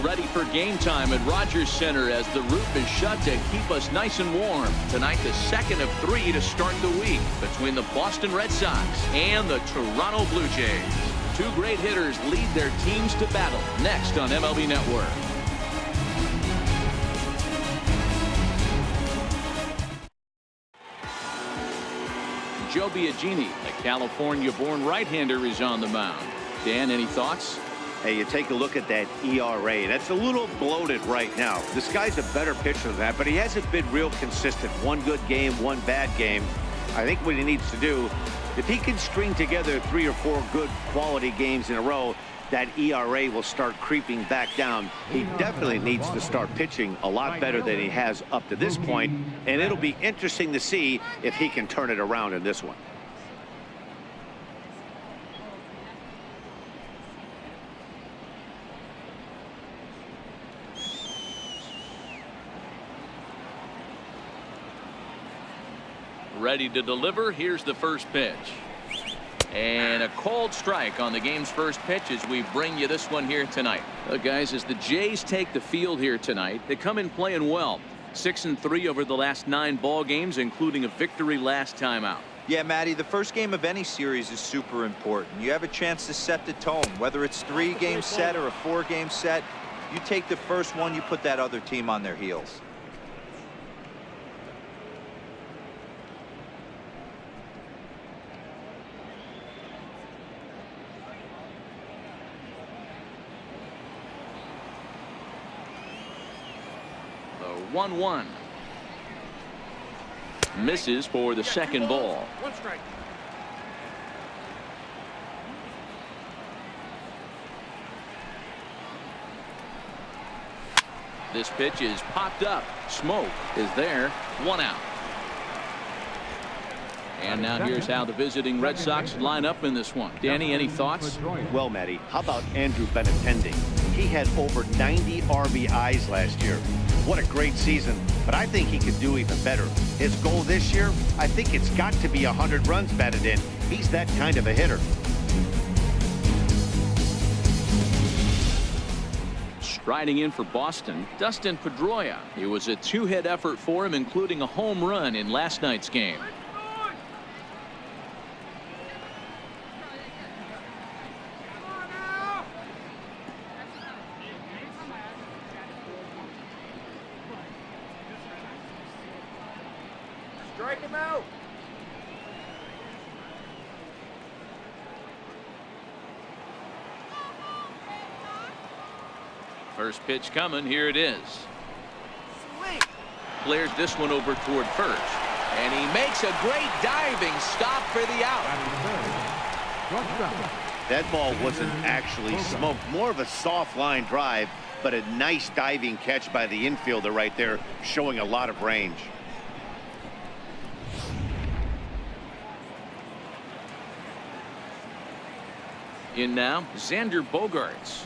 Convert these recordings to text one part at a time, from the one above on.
ready for game time at Rogers Center as the roof is shut to keep us nice and warm. Tonight, the second of 3 to start the week between the Boston Red Sox and the Toronto Blue Jays. Two great hitters lead their teams to battle next on MLB Network. Joe Biagini, a California-born right-hander, is on the mound. Dan, any thoughts? Hey, you take a look at that ERA. That's a little bloated right now. This guy's a better pitcher than that, but he hasn't been real consistent. One good game, one bad game. I think what he needs to do, if he can string together 3 or 4 good quality games in a row, that ERA will start creeping back down. He definitely needs to start pitching a lot better than he has up to this point, and it'll be interesting to see if he can turn it around in this one. Ready to deliver. Here's the first pitch. And a cold strike on the game's first pitch as we bring you this one here tonight. Guys, as the Jays take the field here tonight, they come in playing well. 6-3 over the last 9 ball games, including a victory last time out. Yeah, Matty, the first game of any series is super important. You have a chance to set the tone, whether it's 3-game set or a 4-game set. You take the first one, you put that other team on their heels. The 1-1. Misses for the second ball. 1 strike. This pitch is popped up. Smoke is there. 1 out. And now here's how the visiting Red Sox line up in this one. Danny, any thoughts? Well, Matty, how about Andrew Benintendi? He had over 90 RBIs last year. What a great season, but I think he could do even better. His goal this year, I think it's got to be 100 runs batted in. He's that kind of a hitter. Striding in for Boston, Dustin Pedroia. It was a 2-hit effort for him, including a home run in last night's game. Strike him out. First pitch coming. Here it is. Swing. Clears this one over toward first. And he makes a great diving stop for the out. That ball wasn't actually smoked. More of a soft line drive, but a nice diving catch by the infielder right there, showing a lot of range. In now, Xander Bogaerts.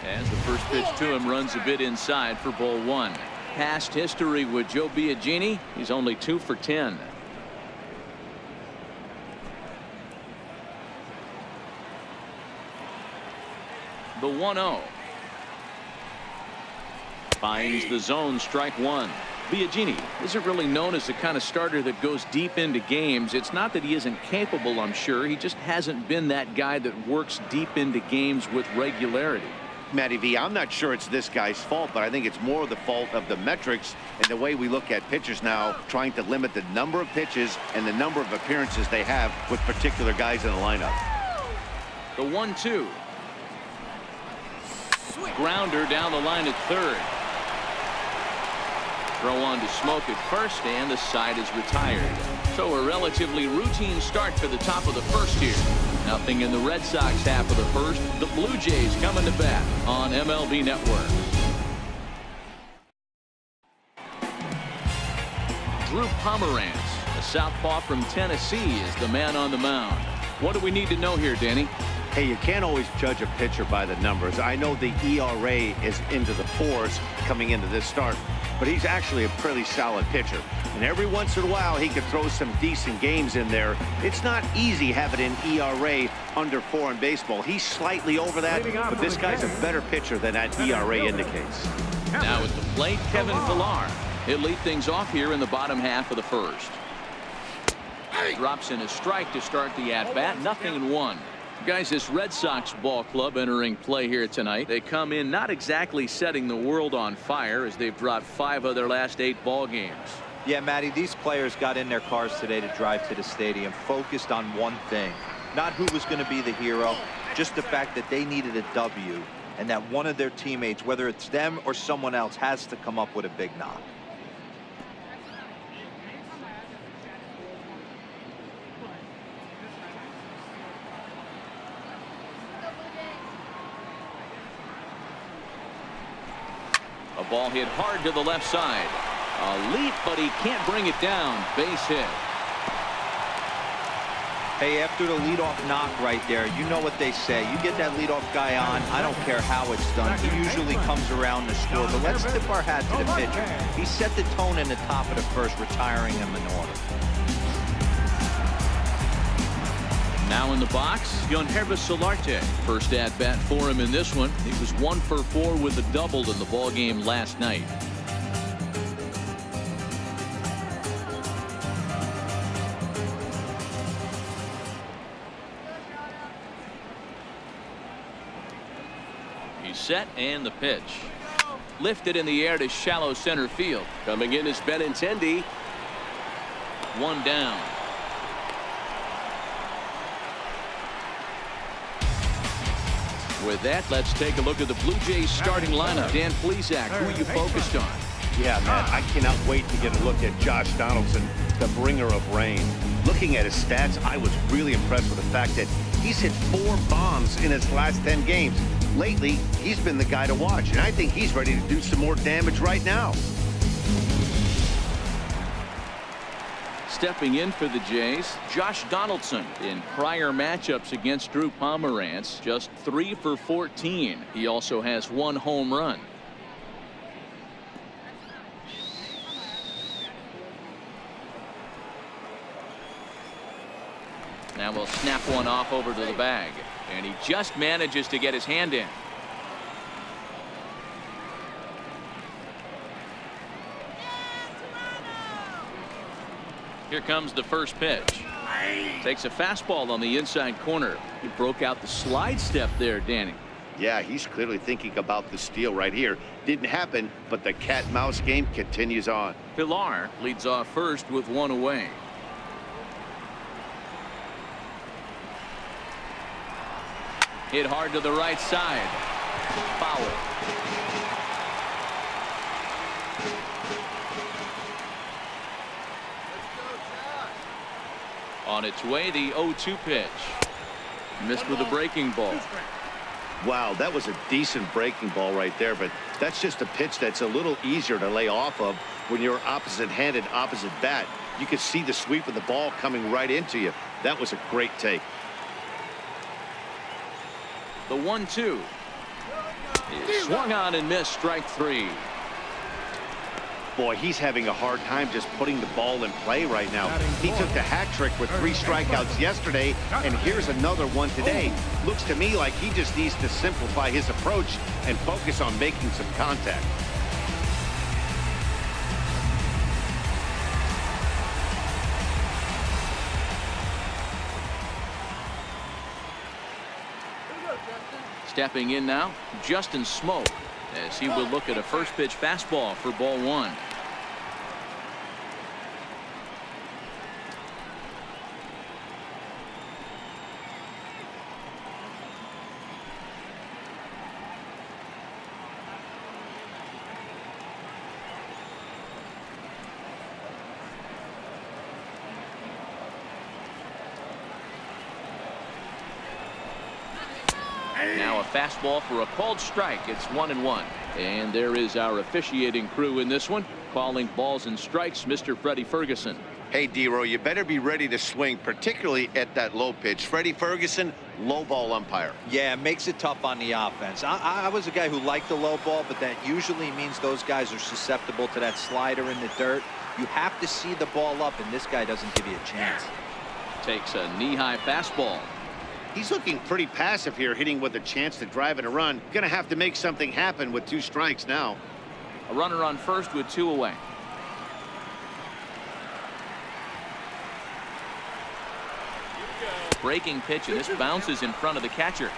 As the first pitch to him runs a bit inside for ball 1. Past history with Joe Biagini, he's only 2 for 10. The 1-0. Finds the zone, strike 1. Biagini isn't really known as the kind of starter that goes deep into games. It's not that he isn't capable, I'm sure. He just hasn't been that guy that works deep into games with regularity. Matty V, I'm not sure it's this guy's fault, but I think it's more the fault of the metrics and the way we look at pitchers now, trying to limit the number of pitches and the number of appearances they have with particular guys in the lineup. The 1-2. Grounder down the line at third. Throw on to Smoke at first, and the side is retired. So a relatively routine start for the top of the first here. Nothing in the Red Sox half of the first. The Blue Jays coming to bat on MLB Network. Drew Pomeranz, a southpaw from Tennessee, is the man on the mound. What do we need to know here, Danny? Hey, you can't always judge a pitcher by the numbers. I know the ERA is into the 4s coming into this start, but he's actually a pretty solid pitcher. And every once in a while, he can throw some decent games in there. It's not easy having an ERA under 4 in baseball. He's slightly over that, but this guy's a better pitcher than that ERA indicates. Now at the plate, Kevin Pillar. He'll lead things off here in the bottom half of the first. Drops in a strike to start the at-bat. 0-1. Guys, this Red Sox ball club entering play here tonight. They come in not exactly setting the world on fire as they've dropped 5 of their last 8 ball games. Yeah, Matty, these players got in their cars today to drive to the stadium, focused on one thing. Not who was going to be the hero, just the fact that they needed a W, and that one of their teammates, whether it's them or someone else, has to come up with a big knock. A ball hit hard to the left side. A leap, but he can't bring it down. Base hit. Hey, after the leadoff knock right there, you know what they say. You get that leadoff guy on, I don't care how it's done. He usually comes around to score, but let's tip our hat to the pitcher. He set the tone in the top of the first, retiring him in order. Now in the box, Solarte. First at bat for him in this one. He was 1 for 4 with a double in the ball game last night. He's set and the pitch. Lifted in the air to shallow center field. Coming in is Benintendi. 1 down. With that, let's take a look at the Blue Jays starting lineup. Dan Plesac, who are you focused on? Yeah, man, I cannot wait to get a look at Josh Donaldson, the bringer of rain. Looking at his stats, I was really impressed with the fact that he's hit 4 bombs in his last 10 games. Lately, he's been the guy to watch, and I think he's ready to do some more damage right now. Stepping in for the Jays, Josh Donaldson. In prior matchups against Drew Pomeranz, just 3 for 14. He also has 1 home run. Now we'll snap one off over to the bag, and he just manages to get his hand in. Here comes the first pitch. Takes a fastball on the inside corner. He broke out the slide step there, Danny. Yeah, he's clearly thinking about the steal right here. Didn't happen, but the cat-mouse game continues on. Pillar leads off first with 1 away. Hit hard to the right side. Foul. On its way, the 0-2 pitch. Missed with a breaking ball. Wow, that was a decent breaking ball right there, but that's just a pitch that's a little easier to lay off of when you're opposite-handed, opposite bat. You could see the sweep of the ball coming right into you. That was a great take. The 1-2 is swung on and missed. Strike 3. Boy, he's having a hard time just putting the ball in play right now. He took the hat trick with 3 strikeouts yesterday, and here's another one today. Looks to me like he just needs to simplify his approach and focus on making some contact. Stepping in now, Justin Smoke, as he will look at a first pitch fastball for ball 1. Now a fastball for a called strike. It's 1-1. And there is our officiating crew in this one, calling balls and strikes, Mr. Freddie Ferguson. Hey, D-Roy, you better be ready to swing, particularly at that low pitch. Freddie Ferguson, low ball umpire. Yeah, it makes it tough on the offense. I was a guy who liked the low ball, but that usually means those guys are susceptible to that slider in the dirt. You have to see the ball up, and this guy doesn't give you a chance. Takes a knee-high fastball. He's looking pretty passive here, hitting with a chance to drive and a run. Gonna have to make something happen with 2 strikes now. A runner on first with 2 away. Breaking pitch, and this bounces in front of the catcher.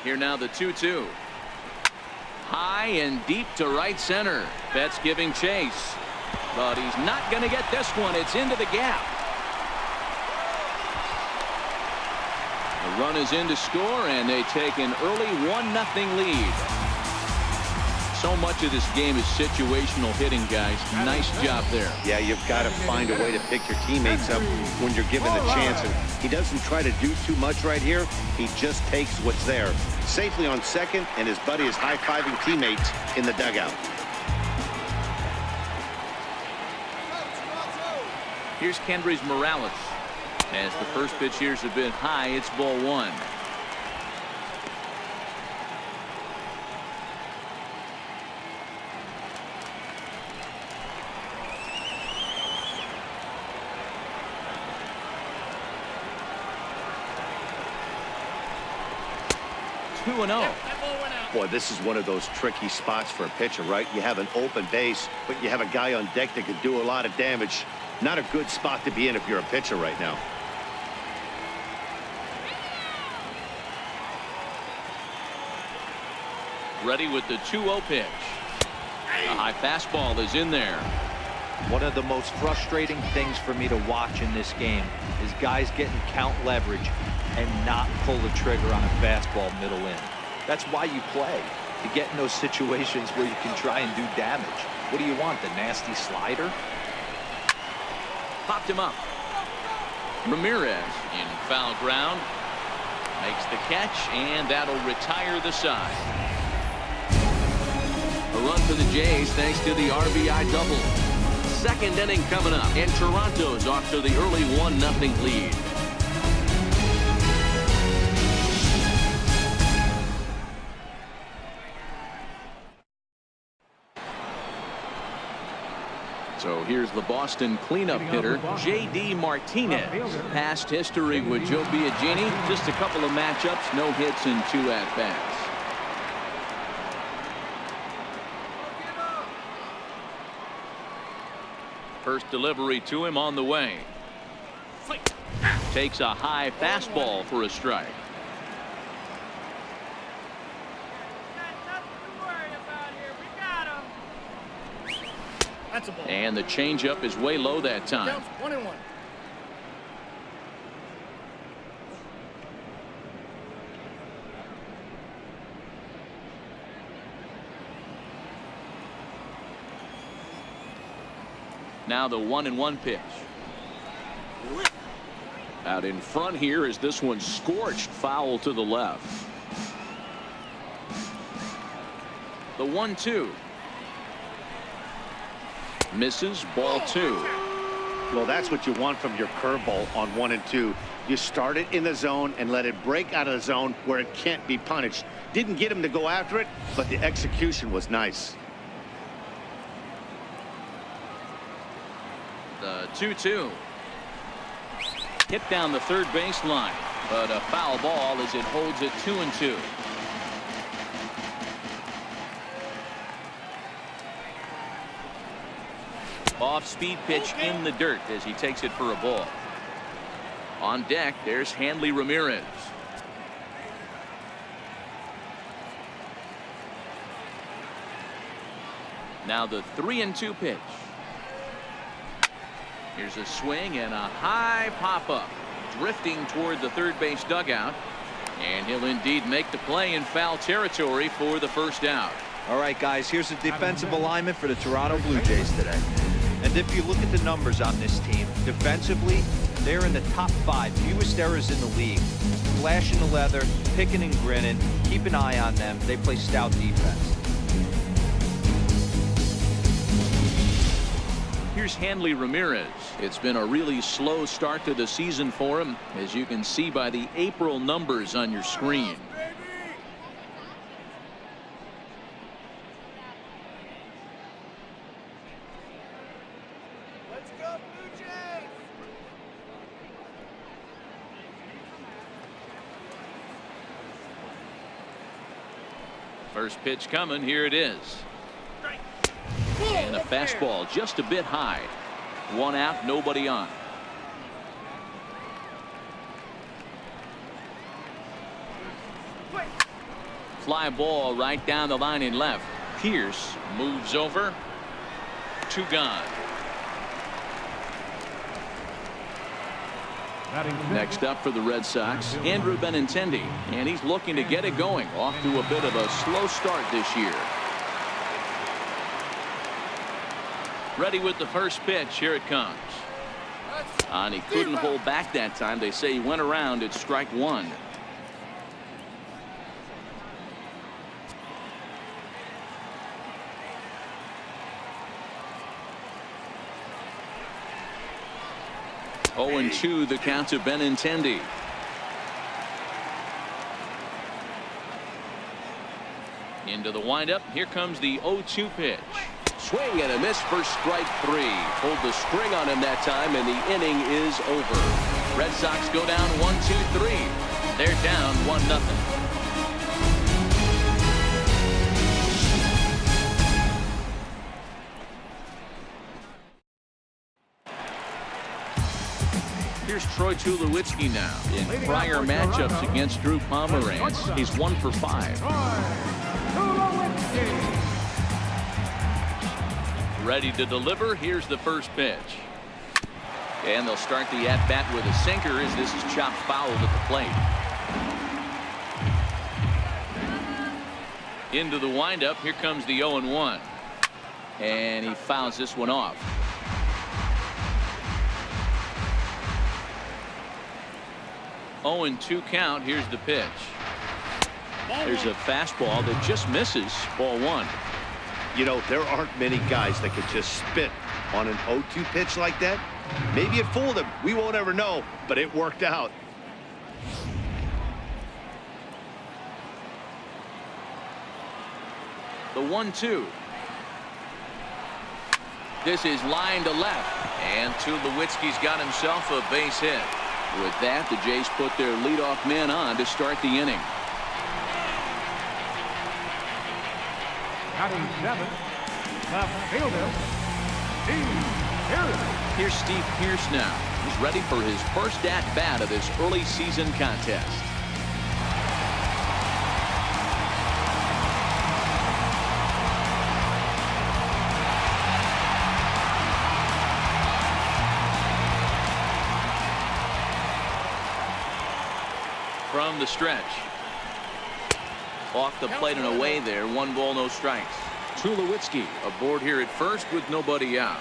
Here now the 2-2. High and deep to right center. Betts giving chase, but he's not going to get this one. It's into the gap. The run is in to score, and they take an early 1-0 lead. So much of this game is situational hitting, guys. Nice job there. Yeah, you've got to find a way to pick your teammates up when you're given the chance. And he doesn't try to do too much right here. He just takes what's there. Safely on second, and his buddy is high-fiving teammates in the dugout. Here's Kendrys Morales. As the first pitch here's a bit high, it's ball 1. Boy, this is one of those tricky spots for a pitcher, right? You have an open base, but you have a guy on deck that can do a lot of damage. Not a good spot to be in if you're a pitcher right now. Ready with the 2-0 pitch. A high fastball is in there. One of the most frustrating things for me to watch in this game is guys getting count leverage and not pull the trigger on a fastball middle in. That's why you play, to get in those situations where you can try and do damage. What do you want, the nasty slider? Popped him up. Ramirez in foul ground. Makes the catch, and that'll retire the side. A run for the Jays thanks to the RBI double. Second inning coming up, and Toronto's off to the early 1-0 lead. So here's the Boston cleanup hitter, J.D. Martinez. Past history with Joe Biagini, just a couple of matchups, no hits and 2 at-bats. First delivery to him on the way. Takes a high fastball for a strike. And the changeup is way low that time. 1-1. Now the 1-1 pitch. Out in front here is this one scorched foul to the left. The 1-2. Misses, ball 2. Well, that's what you want from your curveball on 1 and 2. You start it in the zone and let it break out of the zone where it can't be punished. Didn't get him to go after it, but the execution was nice. The 2-2. Hit down the third baseline, but a foul ball as it holds it 2-2. Off-speed pitch in the dirt as he takes it for a ball. On deck, there's HANLEY Ramirez. Now the 3-2 pitch. Here's a swing and a high pop-up, drifting toward the third base dugout, and he'll indeed make the play in foul territory for the first out. All right, guys, here's the defensive alignment for the Toronto Blue Jays today. And if you look at the numbers on this team, defensively, they're in the top 5 fewest errors in the league. slashing the leather, picking and grinning. Keep an eye on them. They play stout defense. Here's Hanley Ramirez. It's been a really slow start to the season for him, as you can see by the April numbers on your screen. Let's go, Blue Jays! First pitch coming. Here it is. And a fastball just a bit high. One out, nobody on. Fly ball right down the line in left. Pierce moves over. 2 gone. Next up for the Red Sox, Andrew Benintendi, and he's looking to get it going. Off to a bit of a slow start this year. Ready with the first pitch. Here it comes. And he couldn't hold back that time. They say he went around at strike 1. Oh, and 2 the count to Benintendi. Into the windup. Here comes the 0-2 pitch. Swing and a miss for strike 3. Pulled the string on him that time, and the inning is over. Red Sox go down 1-2-3. They're down 1-0. Here's Troy Tulowitzki now. In prior matchups against Drew Pomeranz, he's 1 for 5. Ready to deliver. Here's the first pitch. And they'll start the at-bat with a sinker as this is chopped foul at the plate. Into the windup. Here comes the 0-1. And he fouls this one off. Oh, and 2 count. Here's the pitch. There's a fastball that just misses. Ball 1. You know, there aren't many guys that could just spit on an 0-2 pitch like that. Maybe it fooled him. We won't ever know, but it worked out. The 1-2. This is line to left, and Tulowitzki's got himself a base hit. With that, the Jays put their leadoff man on to start the inning. Batting 7, left fielder, Steve Pierce. Here's Steve Pierce now. He's ready for his first at-bat of this early season contest. From the stretch. Off the plate and away there. 1 ball, no strikes. Tulowitzki aboard here at first with nobody out.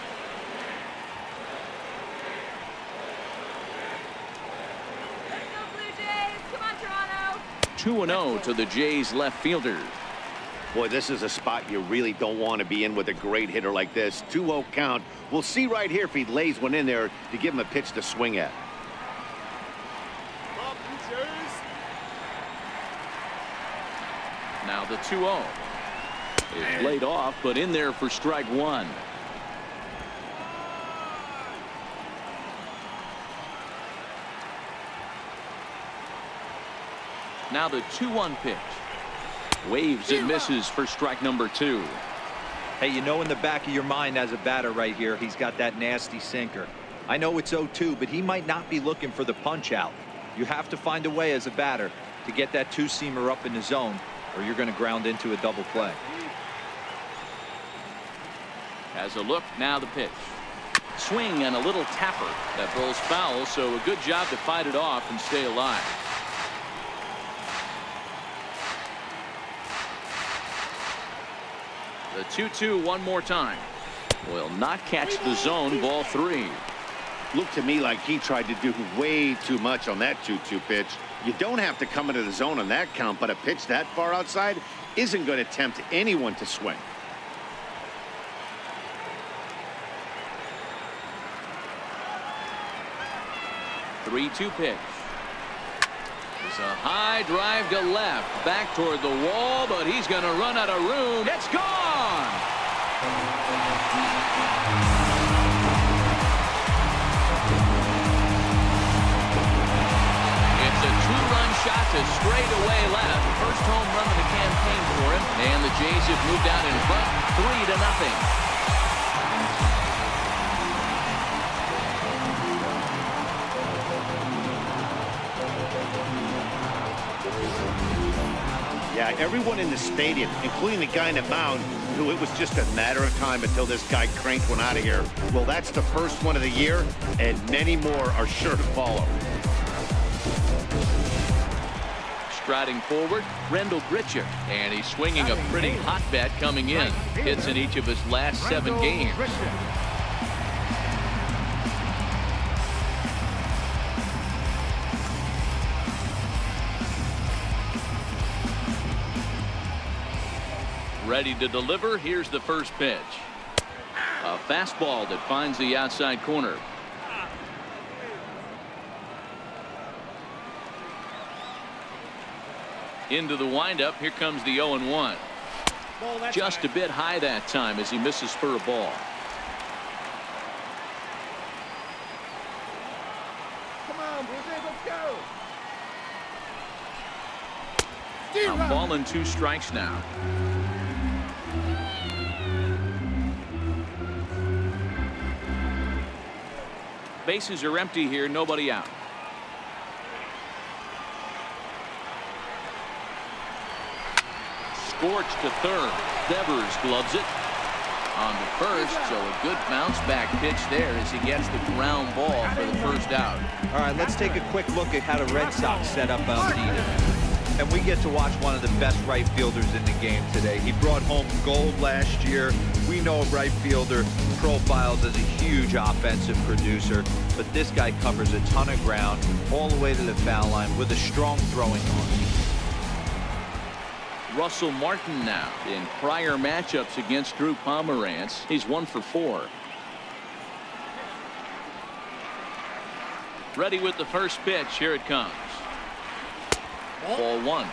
Let's go, Blue Jays. Come on, Toronto. 2-0 to the Jays left fielder. Boy, this is a spot you really don't want to be in with a great hitter like this. 2-0 count. We'll see right here if he lays one in there to give him a pitch to swing at. Come on, Blue Jays! Now the 2-0 is laid off, but in there for strike 1. Now the 2-1 pitch. Waves and misses for strike number 2. Hey, you know in the back of your mind as a batter right here, he's got that nasty sinker. I know it's 0-2, but he might not be looking for the punch out. You have to find a way as a batter to get that 2-seamer up in the zone, or you're going to ground into a double play. Has a look. Now the pitch. Swing and a little tapper. That ball's foul, so a good job to fight it off and stay alive. The 2-2 one more time. Will not catch the zone. Ball 3. looked to me like he tried to do way too much on that 2-2 pitch. You don't have to come into the zone on that count, but a pitch that far outside isn't going to tempt anyone to swing. 3-2 pitch. It's a high drive to left, back toward the wall, but he's going to run out of room. It's gone. It's a two-run shot to straightaway left. First home run of the campaign for him, and the Jays have moved out in front 3-0. Yeah, everyone in the stadium, including the guy in the mound, knew it was just a matter of time until this guy cranked one out of here. Well, that's the first one of the year, and many more are sure to follow. Striding forward, GRICHUK, and he's swinging a pretty hot bat coming in. Hits in each of his last 7 games. Ready to deliver. Here's the first pitch. A fastball that finds the outside corner. Into the windup. Here comes the 0-1. Just a bit high that time as he misses for a ball. Come on, Blue Jays, let's go. A ball and 2 strikes now. Bases are empty here, nobody out. Scorched to third. Devers gloves it. On to first, so a good bounce back pitch there as he gets the ground ball for the first out. All right, let's take a quick look at how the Red Sox set up Untitled. And we get to watch one of the best right fielders in the game today. He brought home gold last year. We know a right fielder profiles as a huge offensive producer, but this guy covers a ton of ground all the way to the foul line with a strong throwing arm. Russell Martin now. In prior matchups against Drew Pomeranz, he's 1 for 4. Ready with the first pitch. Here it comes. Ball 1.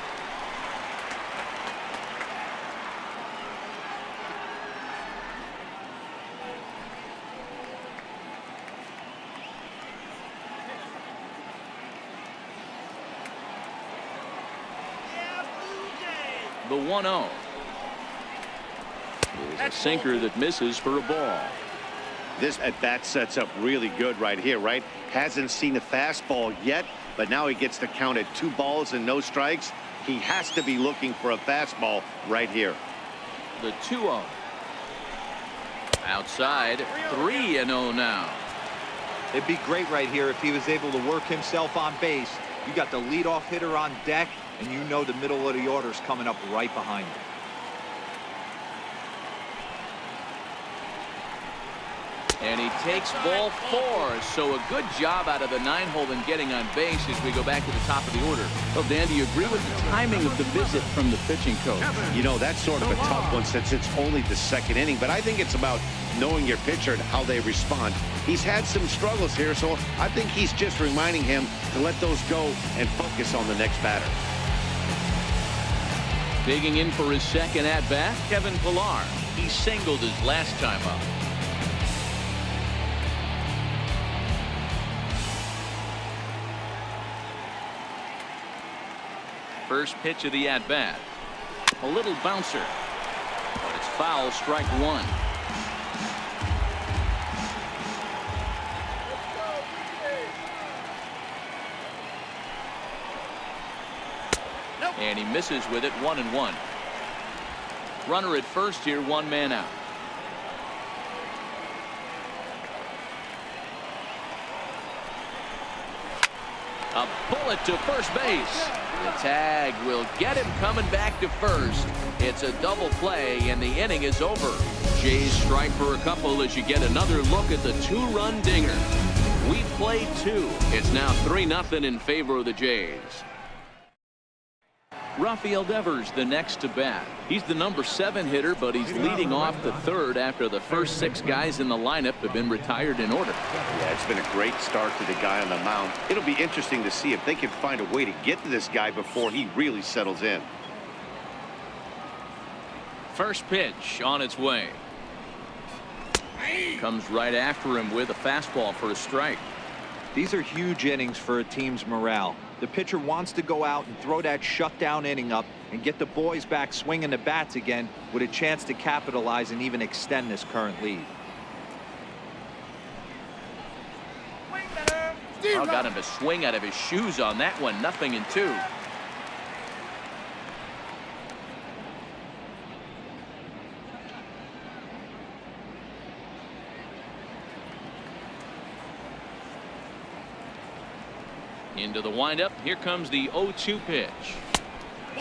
The 1-0 is a sinker that misses for a ball. This at-bat sets up really good right here, right? Hasn't seen a fastball yet, but now he gets the count at 2 balls and no strikes. He has to be looking for a fastball right here. The 2-0. Outside, 3-0 now. It'd be great right here if he was able to work himself on base. You got the leadoff hitter on deck, and you know the middle of the order is coming up right behind him. And he takes ball 4. So a good job out of the 9-hole in getting on base as we go back to the top of the order. Well, Dan, do you agree with the timing of the visit from the pitching coach? You know, that's sort of a tough one since it's only the 2nd inning, but I think it's about knowing your pitcher and how they respond. He's had some struggles here, so I think he's just reminding him to let those go and focus on the next batter. Digging in for his 2nd at-bat, Kevin Pillar. He singled his last time up. First pitch of the at-bat. A little bouncer. But it's foul, strike 1. And he misses with it, 1-1. Runner at first here, 1 man out. A bullet to first base. The tag will get him coming back to first. It's a double play, and the inning is over. Jays strike for a couple as you get another look at the 2-run dinger. We played 2. It's now 3-0 in favor of the Jays. Rafael Devers the next to bat. He's the number 7 hitter, but he's leading off the 3rd after the first 6 guys in the lineup have been retired in order. Yeah, it's been a great start to the guy on the mound. It'll be interesting to see if they can find a way to get to this guy before he really settles in. First pitch on its way. Comes right after him with a fastball for a strike. These are huge innings for a team's morale. The pitcher wants to go out and throw that shutdown inning up and get the boys back swinging the bats again with a chance to capitalize and even extend this current lead. Oh, got him to swing out of his shoes on that one. 0-2. Into the windup. Here comes the 0-2 pitch.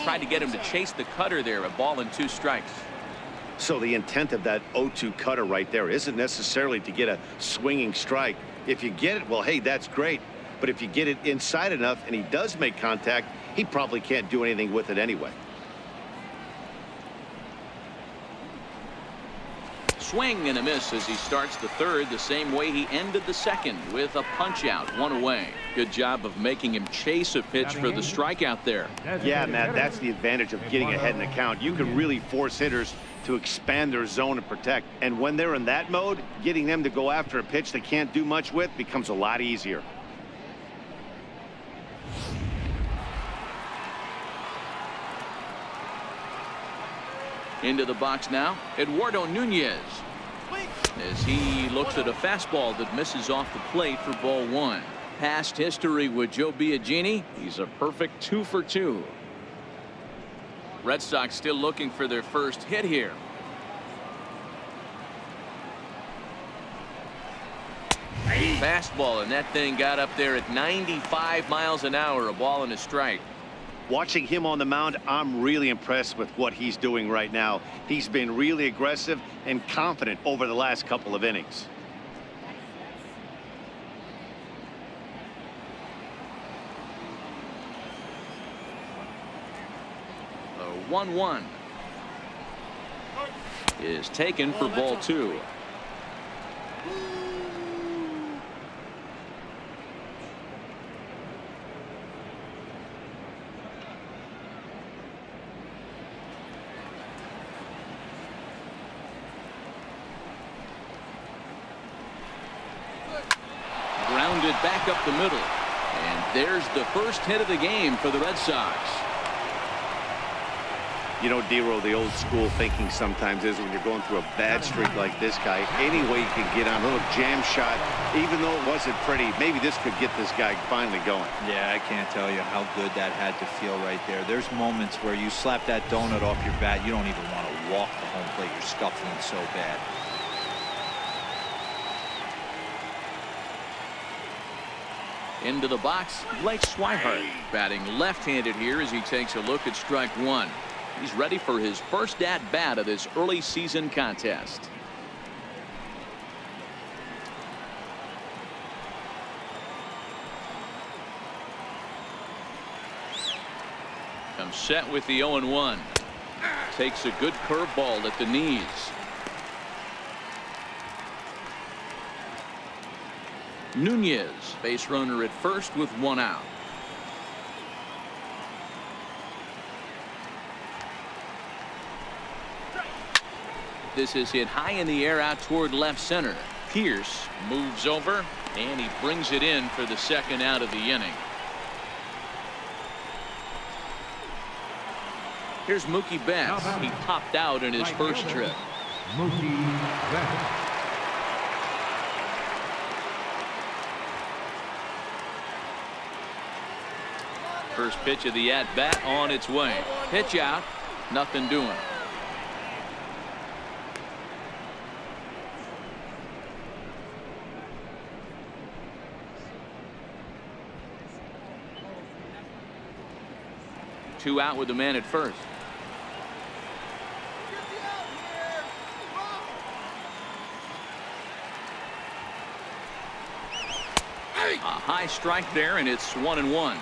Tried to get him to chase the cutter there. A ball and 2 strikes. So the intent of that 0-2 cutter right there isn't necessarily to get a swinging strike. If you get it, well, hey, that's great. But if you get it inside enough and he does make contact, he probably can't do anything with it anyway. Swing and a miss as he starts the 3rd the same way he ended the 2nd with a punch out, 1 away. Good job of making him chase a pitch for the strikeout there. Yeah, Matt, that's the advantage of getting ahead in the count. You can really force hitters to expand their zone and protect. And when they're in that mode, getting them to go after a pitch they can't do much with becomes a lot easier. Into the box now, Eduardo Nunez. As he looks at a fastball that misses off the plate for ball 1. Past history with Joe Biagini, he's a perfect 2 for 2. Red Sox still looking for their first hit here. Fastball, and that thing got up there at 95 miles an hour, a ball and a strike. Watching him on the mound, I'm really impressed with what he's doing right now. He's been really aggressive and confident over the last couple of innings. The 1-1 is taken for ball 2. Grounded back up the middle. And there's the first hit of the game for the Red Sox. You know, Dero, the old school thinking sometimes is when you're going through a bad streak like this guy, any way you can get on a little jam shot, even though it wasn't pretty, maybe this could get this guy finally going. Yeah, I can't tell you how good that had to feel right there. There's moments where you slap that donut off your bat, you don't even want to walk the home plate. You're scuffling so bad. Into the box, Blake Swihart batting left-handed here as he takes a look at strike 1. He's ready for his first at-bat of this early season contest. Comes set with the 0-1. Takes a good curveball at the knees. Nunez, base runner at first with 1 out. This is hit high in the air out toward left center. Pierce moves over and he brings it in for the 2nd out of the inning. Here's Mookie Betts. He popped out in his first trip. Mookie Betts. First pitch of the at-bat on its way. Pitch out. Nothing doing. Two out with the man at first. A high strike there, and it's 1-1.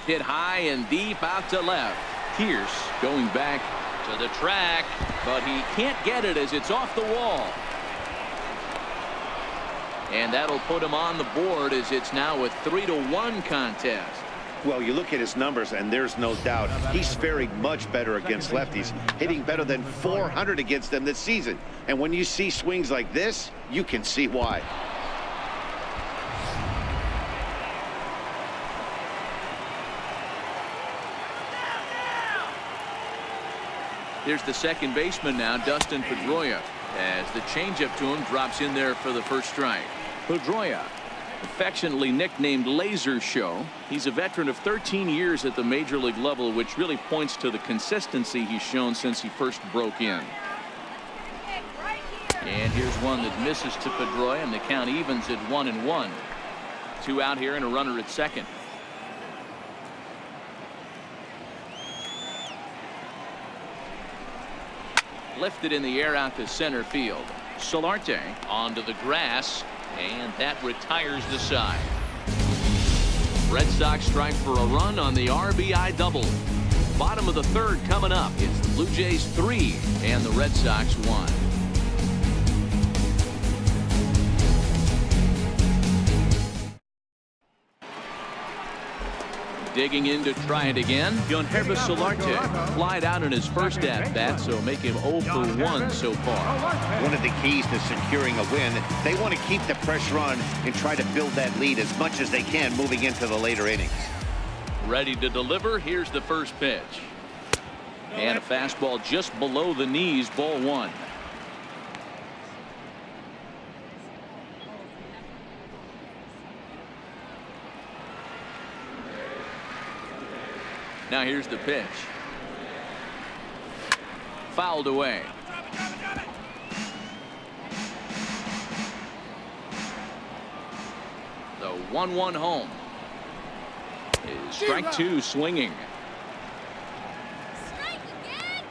Hit high and deep out to left. Pierce going back to the track, but he can't get it as it's off the wall. And that'll put him on the board as it's now a 3-1 contest. Well, you look at his numbers, and there's no doubt he's faring much better against lefties, hitting better than 400 against them this season. And when you see swings like this, you can see why. Here's the second baseman now, Dustin Pedroia, as the changeup to him drops in there for the first strike. Pedroia, affectionately nicknamed Laser Show. He's a veteran of 13 years at the major league level, which really points to the consistency he's shown since he first broke in. And here's one that misses to Pedroia, and the count evens at 1-1. 2 out here and a runner at second. Lifted in the air out to center field. Solarte onto the grass, and that retires the side. Red Sox strike for a run on the RBI double. Bottom of the third coming up. It's the Blue Jays 3 and the Red Sox 1. Digging in to try it again. Yonhervis Solarte flied out in his first at-bat, so make him 0 for 1 so far. One of the keys to securing a win, they want to keep the pressure on and try to build that lead as much as they can moving into the later innings. Ready to deliver. Here's the first pitch. And a fastball just below the knees, ball 1. Now here's the pitch. Fouled away. The 1-1 home. Is strike 2 swinging. Strike again.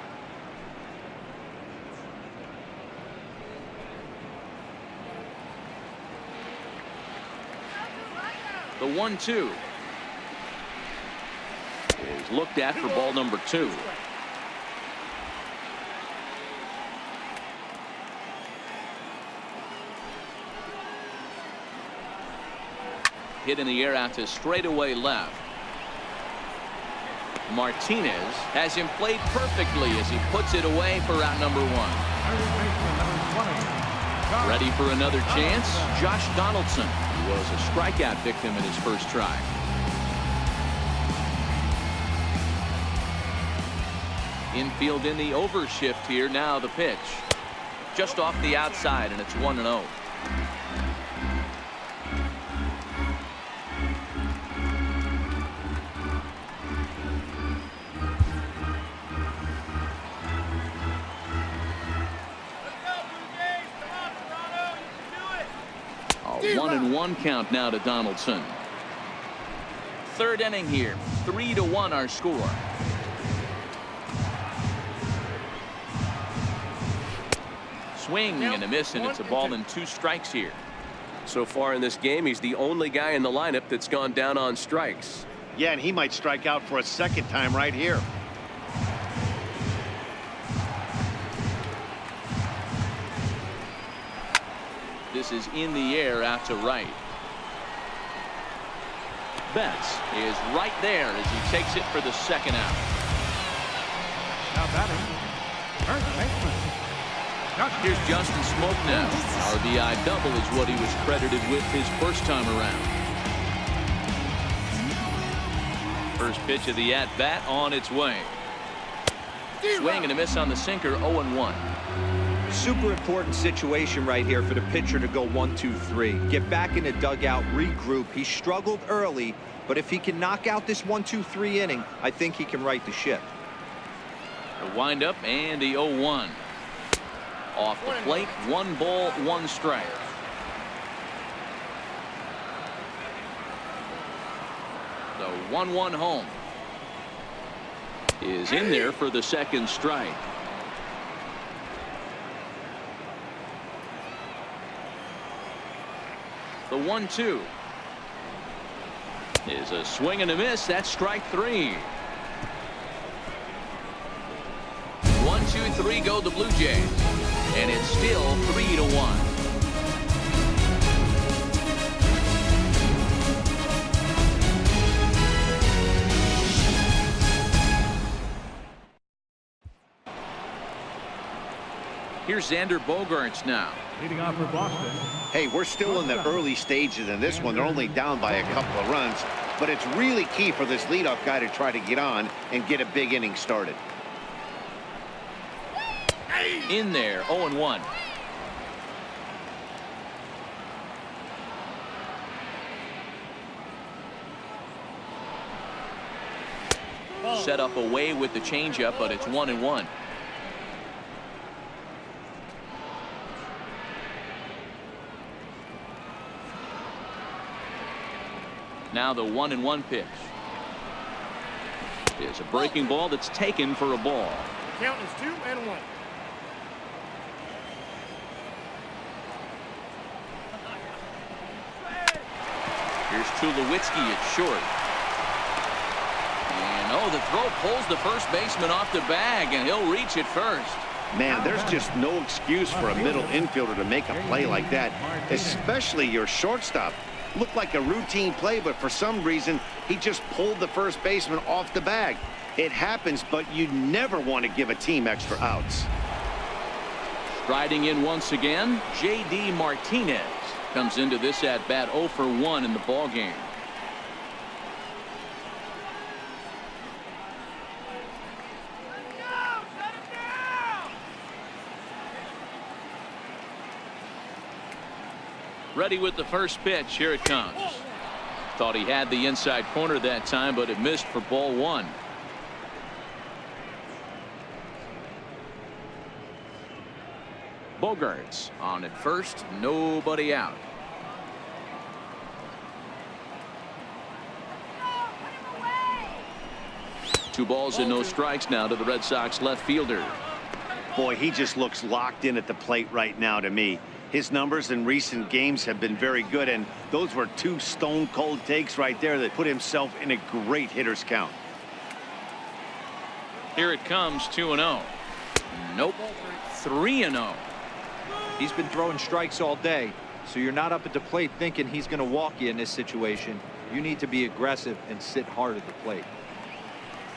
The 1-2 is looked at for ball number 2. Hit in the air out to straightaway left. Martinez has him played perfectly as he puts it away for out number 1. Ready for another chance? Josh Donaldson was a strikeout victim in his first try. Infield in the overshift here. Now the pitch. Just off the outside, and it's 1-0. A 1-1 count now to Donaldson. Third inning here. 3-1 our score. Swing and a miss, and it's a ball and 2 strikes here. So far in this game, he's the only guy in the lineup that's gone down on strikes. Yeah, and he might strike out for a second time right here. This is in the air out to right. Betts is right there as he takes it for the second out. Now batting, first baseman. Here's Justin Smoke now. RBI double is what he was credited with his first time around. First pitch of the at-bat on its way. Swing and a miss on the sinker. 0-1. Super important situation right here for the pitcher to go 1-2-3. Get back in the dugout, regroup. He struggled early, but if he can knock out this 1-2-3 inning, I think he can right the ship. The windup and the 0-1. Off the plate, 1 ball, 1 strike. The 1-1 home. is in there for the second strike. The 1-2 is a swing and a miss. That's strike 3. 1, 2, 3 go the Blue Jays, and it's still 3-1. Here's Xander Bogaerts now. Leading off for Boston. Hey, we're still in the early stages in this one. They're only down by a couple of runs, but it's really key for this leadoff guy to try to get on and get a big inning started. In there, 0-1. Set up away with the changeup, but it's 1-1. Now the 1-1 pitch is a breaking ball that's taken for a ball. Count is 2-1. Here's Tulowitzki at short. And oh, the throw pulls the first baseman off the bag, and he'll reach it first. Man, there's just no excuse for a middle infielder to make a play like that, especially your shortstop. Looked like a routine play, but for some reason, he just pulled the first baseman off the bag. It happens, but you never want to give a team extra outs. Striding in once again, J.D. Martinez comes into this at bat 0 for 1 in the ball game. Ready with the first pitch. Here it comes. Thought he had the inside corner that time, but it missed for ball 1. Bogaerts on at first, nobody out. Two balls and no strikes now to the Red Sox left fielder. Boy, he just looks locked in at the plate right now to me. His numbers in recent games have been very good, and those were two stone-cold takes right there that put himself in a great hitter's count. Here it comes, 2-0. Nope, 3-0. He's been throwing strikes all day, so you're not up at the plate thinking he's going to walk you in this situation. You need to be aggressive and sit hard at the plate.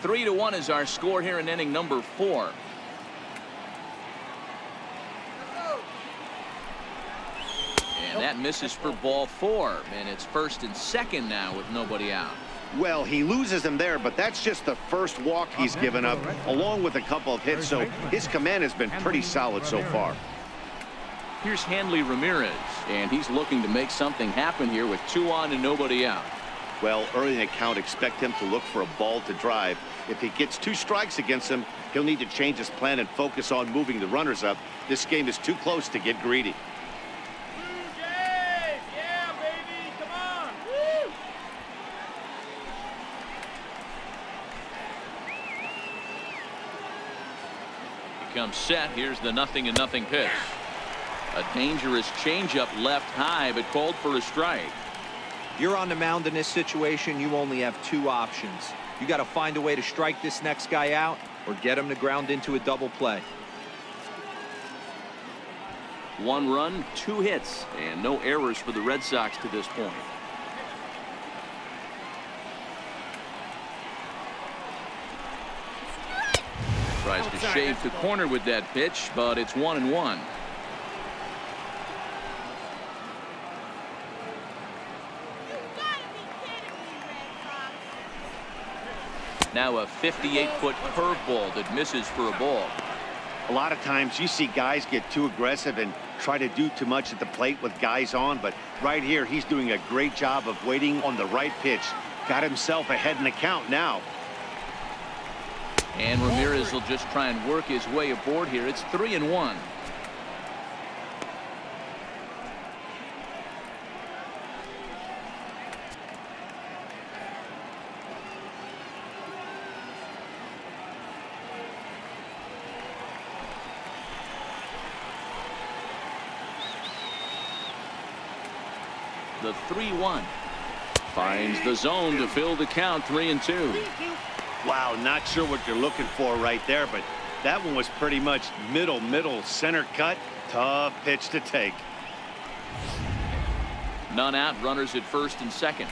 3-1 is our score here in inning number 4. And that misses for ball 4, and it's first and second now with nobody out. Well, he loses him there, but that's just the first walk he's given up, along with a couple of hits, so his command has been pretty solid so far. Here's Hanley Ramirez, and he's looking to make something happen here with 2 on and nobody out. Well, early in the count, expect him to look for a ball to drive. If he gets 2 strikes against him, he'll need to change his plan and focus on moving the runners up. This game is too close to get greedy. Comes set. Here's the 0-0 pitch. A dangerous changeup left high, but called for a strike. You're on the mound in this situation. You only have 2 options. You got to find a way to strike this next guy out or get him to ground into a double play. 1 run, 2 hits, and no errors for the Red Sox to this point. Tries to shave the corner with that pitch, but it's 1-1. Now a 58-foot curveball that misses for a ball. A lot of times you see guys get too aggressive and try to do too much at the plate with guys on, but right here he's doing a great job of waiting on the right pitch. Got himself ahead in the count now. And Ramirez will just try and work his way aboard here. It's 3-1. The 3-1. Finds the zone to fill the count. 3-2. Wow, not sure what you're looking for right there, but that one was pretty much middle center cut. Tough pitch to take. None out. Runners at first and second.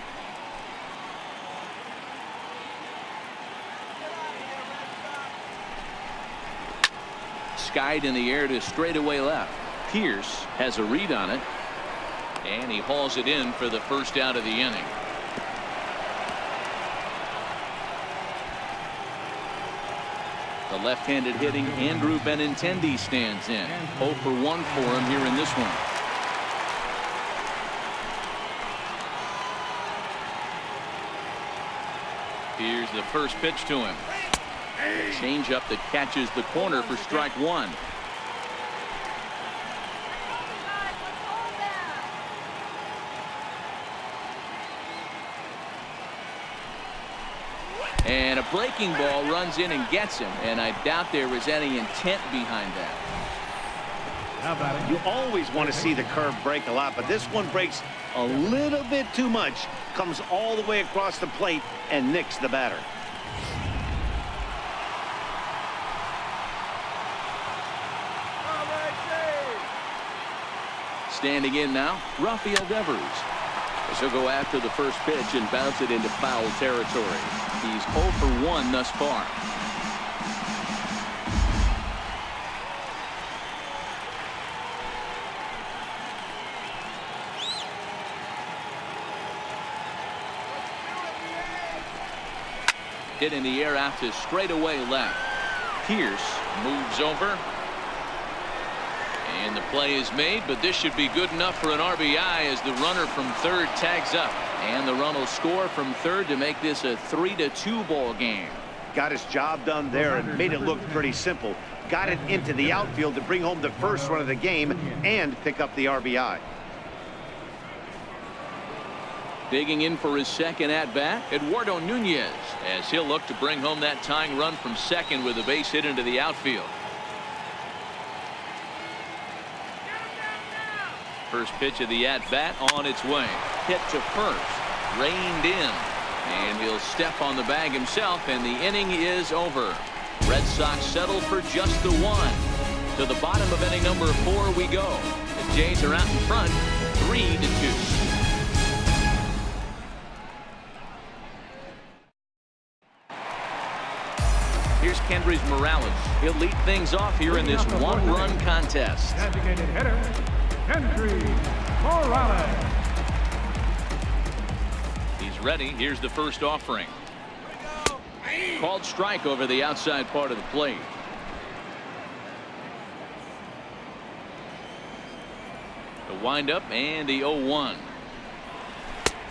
Skied in the air to straightaway left. Pierce has a read on it, and he hauls it in for the first out of the inning. The left-handed hitting Andrew Benintendi stands in. 0 for 1 for him here in this one. Here's the first pitch to him. Change up that catches the corner for strike one. And a breaking ball runs in and gets him, and I doubt there was any intent behind that. You always want to see the curve break a lot, but this one breaks a little bit too much. Comes all the way across the plate and nicks the batter. Standing in now, Rafael Devers. As he'll go after the first pitch and bounce it into foul territory. He's 0 for 1 thus far. Hit in the air out to straightaway left. Pierce moves over. And the play is made, but this should be good enough for an RBI as the runner from third tags up. And the run will score from third to make this a 3-2 ball game. Got his job done there and made it look pretty simple. Got it into the outfield to bring home the first run of the game and pick up the RBI. Digging in for his second at-bat, Eduardo Nunez, as he'll look to bring home that tying run from second with a base hit into the outfield. First pitch of the at-bat on its way. Hit to first. Reined in. And he'll step on the bag himself, and the inning is over. Red Sox settle for just the one. To the bottom of inning number 4 we go. The Jays are out in front, 3-2. Here's Kendrys Morales. He'll lead things off here in this one-run contest. Designated hitter, Kendrys Morales. He's ready. Here's the first offering. Called strike over the outside part of the plate. The windup and the 0-1.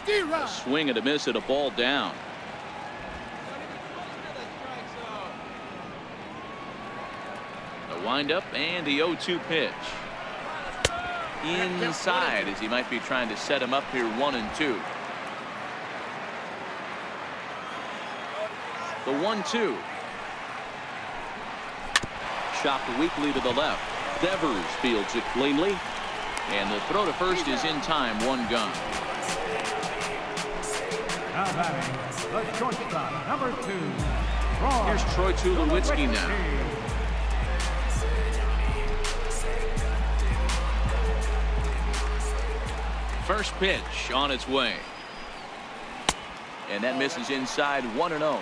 A swing and a miss at a ball down. The windup and the 0-2 pitch. Inside as he might be trying to set him up here 1-2. The 1-2. Chopped weakly to the left. Devers fields it cleanly. And the throw to first is in time. 1 gun. Now batting, the shortstop, number 2. Here's Troy Tulowitzki now. First pitch on its way. And that misses inside. 1-0.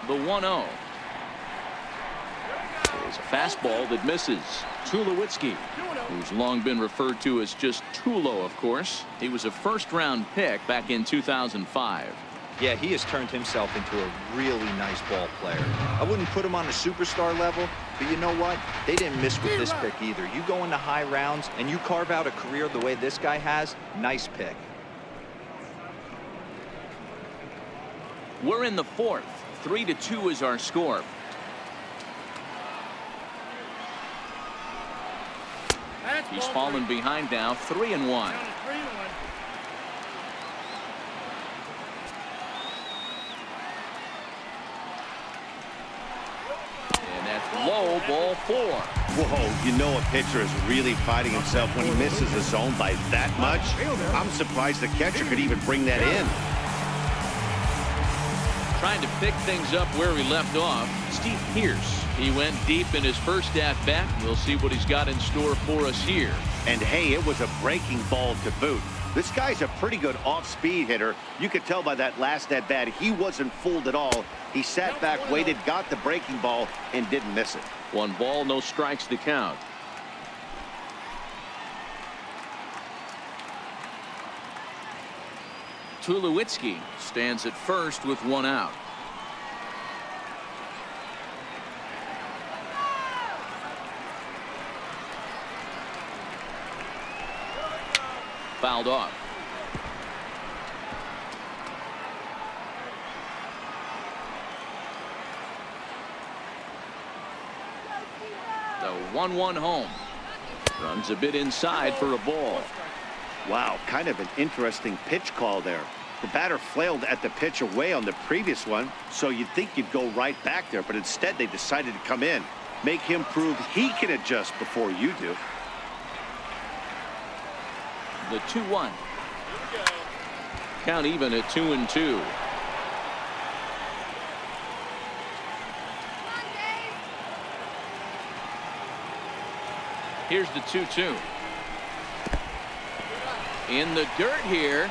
The 1-0 is a fastball that misses. Tulowitzki, who's long been referred to as just Tulo, of course. He was a first-round pick back in 2005. Yeah, he has turned himself into a really nice ball player. I wouldn't put him on the superstar level, but you know what? They didn't miss with this pick either. You go into high rounds and you carve out a career the way this guy has, nice pick. We're in the 4th. 3-2 is our score. He's fallen behind now. 3-1. 4. Whoa, you know a pitcher is really fighting himself when he misses a zone by that much. I'm surprised the catcher could even bring that in. Trying to pick things up where he left off, Steve Pearce. He went deep in his first at-bat. We'll see what he's got in store for us here. And hey, it was a breaking ball to boot. This guy's a pretty good off-speed hitter. You could tell by that last at-bat, he wasn't fooled at all. He sat back, waited, got the breaking ball, and didn't miss it. 1 ball, no strikes to count. Tulowitzki stands at first with 1 out. Fouled off. The 1-1 home. Runs a bit inside for a ball. Wow, kind of an interesting pitch call there. The batter flailed at the pitch away on the previous one, so you'd think you'd go right back there, but instead they decided to come in. Make him prove he can adjust before you do. The 2-1. Count even at 2-2. Here's the 2-2. In the dirt here.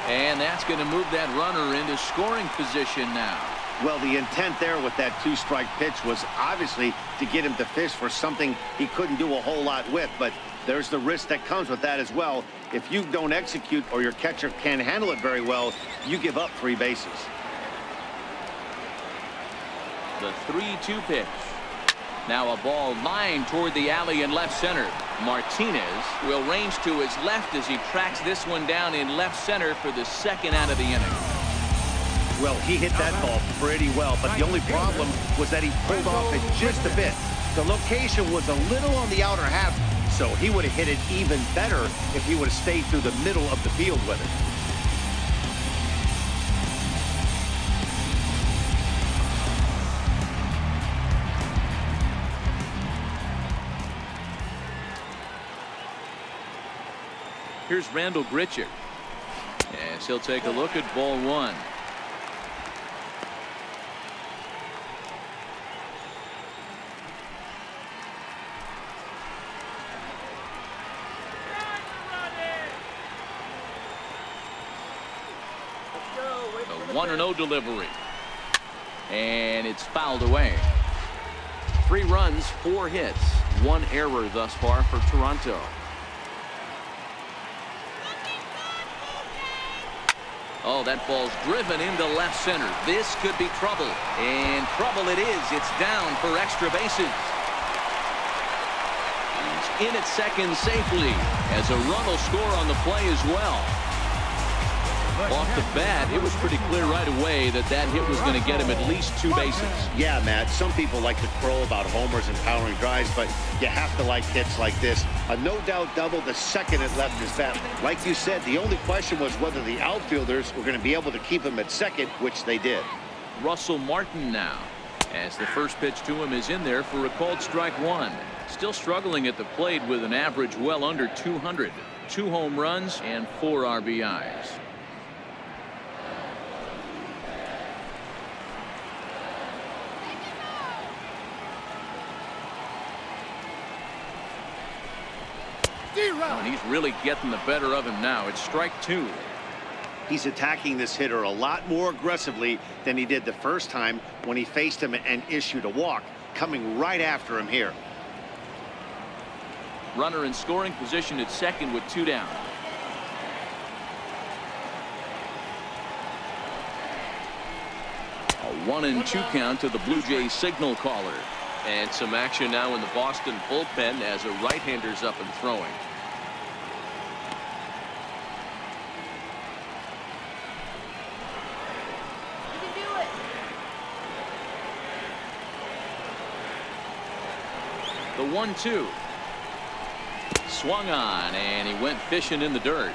And that's going to move that runner into scoring position now. Well, the intent there with that 2-strike pitch was obviously to get him to fish for something he couldn't do a whole lot with, but there's the risk that comes with that as well. If you don't execute or your catcher can't handle it very well, you give up 3 bases. The 3-2 pitch. Now a ball lined toward the alley in left center. Martinez will range to his left as he tracks this one down in left center for the 2nd out of the inning. Well, he hit that ball pretty well, but the only problem was that he pulled off it just a bit. The location was a little on the outer half, so he would have hit it even better if he would have stayed through the middle of the field with it. Here's Randal GRICHUK. Yes, he'll take a look at ball 1. The 1-0 delivery. And it's fouled away. 3 runs, 4 hits, 1 error thus far for Toronto. Oh, that ball's driven into left center. This could be trouble. And trouble it is. It's down for extra bases. He's in at second safely as a run will score on the play as well. Off the bat, it was pretty clear right away that that hit was going to get him at least 2 bases. Yeah, Matt, some people like to crow about homers and powering drives, but you have to like hits like this. A no-doubt double the second it left his bat. Like you said, the only question was whether the outfielders were going to be able to keep him at second, which they did. Russell Martin now, as the first pitch to him is in there for a called strike 1. Still struggling at the plate with an average well under 200. 2 home runs and 4 RBIs. And he's really getting the better of him now. It's strike 2. He's attacking this hitter a lot more aggressively than he did the first time when he faced him and issued a walk. Coming right after him here. Runner in scoring position at second with 2 down. A 1-2 count to the Blue Jays signal caller. And some action now in the Boston bullpen as a right-hander's up and throwing. The 1-2. Swung on, and he went fishing in the dirt.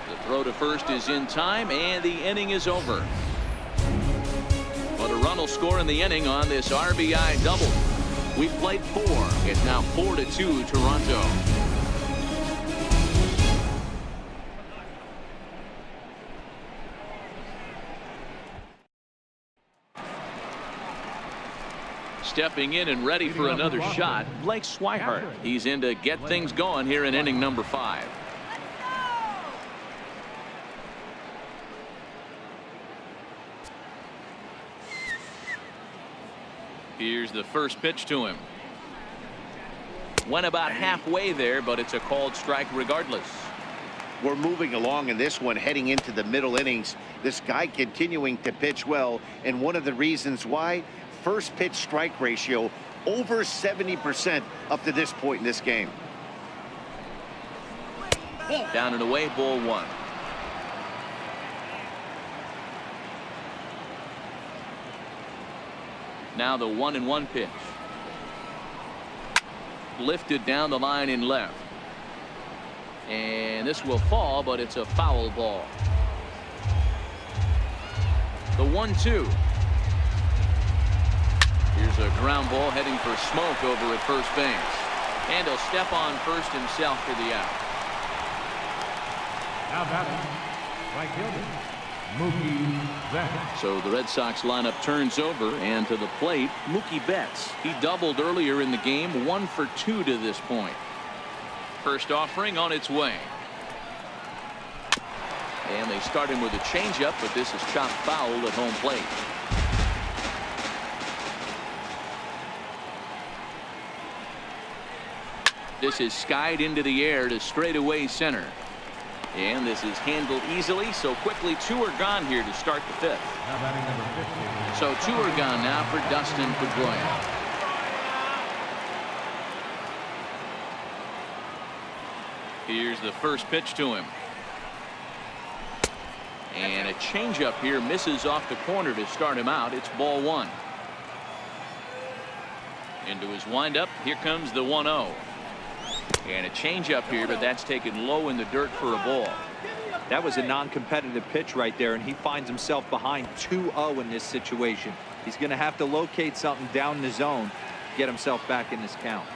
The throw to first is in time, and the inning is over. But a run will score in the inning on this RBI double. We've played 4. It's now 4-2 Toronto. Stepping in and ready for another shot, Blake Swihart. He's in to get things going here in inning number 5. Here's the first pitch to him. Went about halfway there, but it's a called strike regardless. We're moving along in this one, heading into the middle innings. This guy continuing to pitch well, and one of the reasons why, first pitch strike ratio over 70% up to this point in this game. Down and away, ball 1. Now the 1-1 pitch. Lifted down the line in left. And this will fall, but it's a foul ball. The 1-2. Here's a ground ball heading for smoke over at first base. And he'll step on first himself for the out. Now batting, right fielder, Mookie Betts. So the Red Sox lineup turns over, and to the plate, Mookie Betts. He doubled earlier in the game, 1 for 2 to this point. First offering on its way. And they start him with a changeup, but this is chopped foul at home plate. This is skied into the air to straightaway center. And this is handled easily, so quickly 2 are gone here to start the 5th. Now batting number 15. So 2 are gone now for Dustin Pedroia. Here's the first pitch to him. And a changeup here misses off the corner to start him out. It's ball 1. Into his windup. Here comes the 1-0. And a changeup here, but that's taken low in the dirt for a ball. That was a non-competitive pitch right there, and he finds himself behind 2-0 in this situation. He's going to have to locate something down in the zone, get himself back in this count.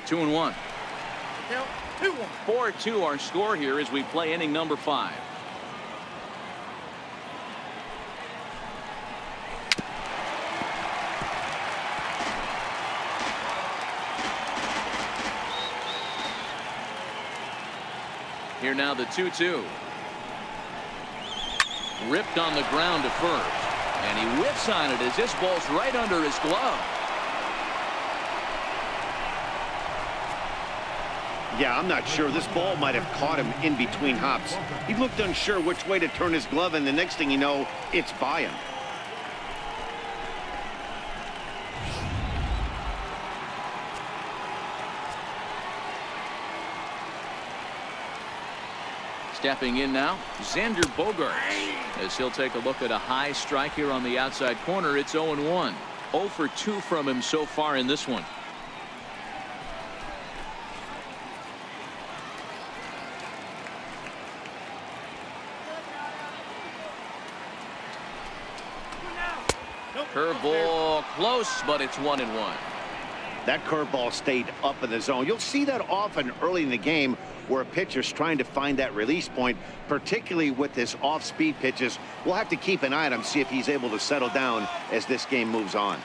2-1. 4-2 our score here as we play inning number 5. Here now the 2-2. Ripped on the ground to first. And he whiffs on it as this ball's right under his glove. Yeah, I'm not sure. This ball might have caught him in between hops. He looked unsure which way to turn his glove, and the next thing you know, it's by him. Stepping in now, Xander Bogaerts. As he'll take a look at a high strike here on the outside corner. It's 0-1. 0 for 2 from him so far in this one. Curveball close, but it's 1-1. That curveball stayed up in the zone. You'll see that often early in the game where a pitcher's trying to find that release point, particularly with his off-speed pitches. We'll have to keep an eye on him, see if he's able to settle down as this game moves on.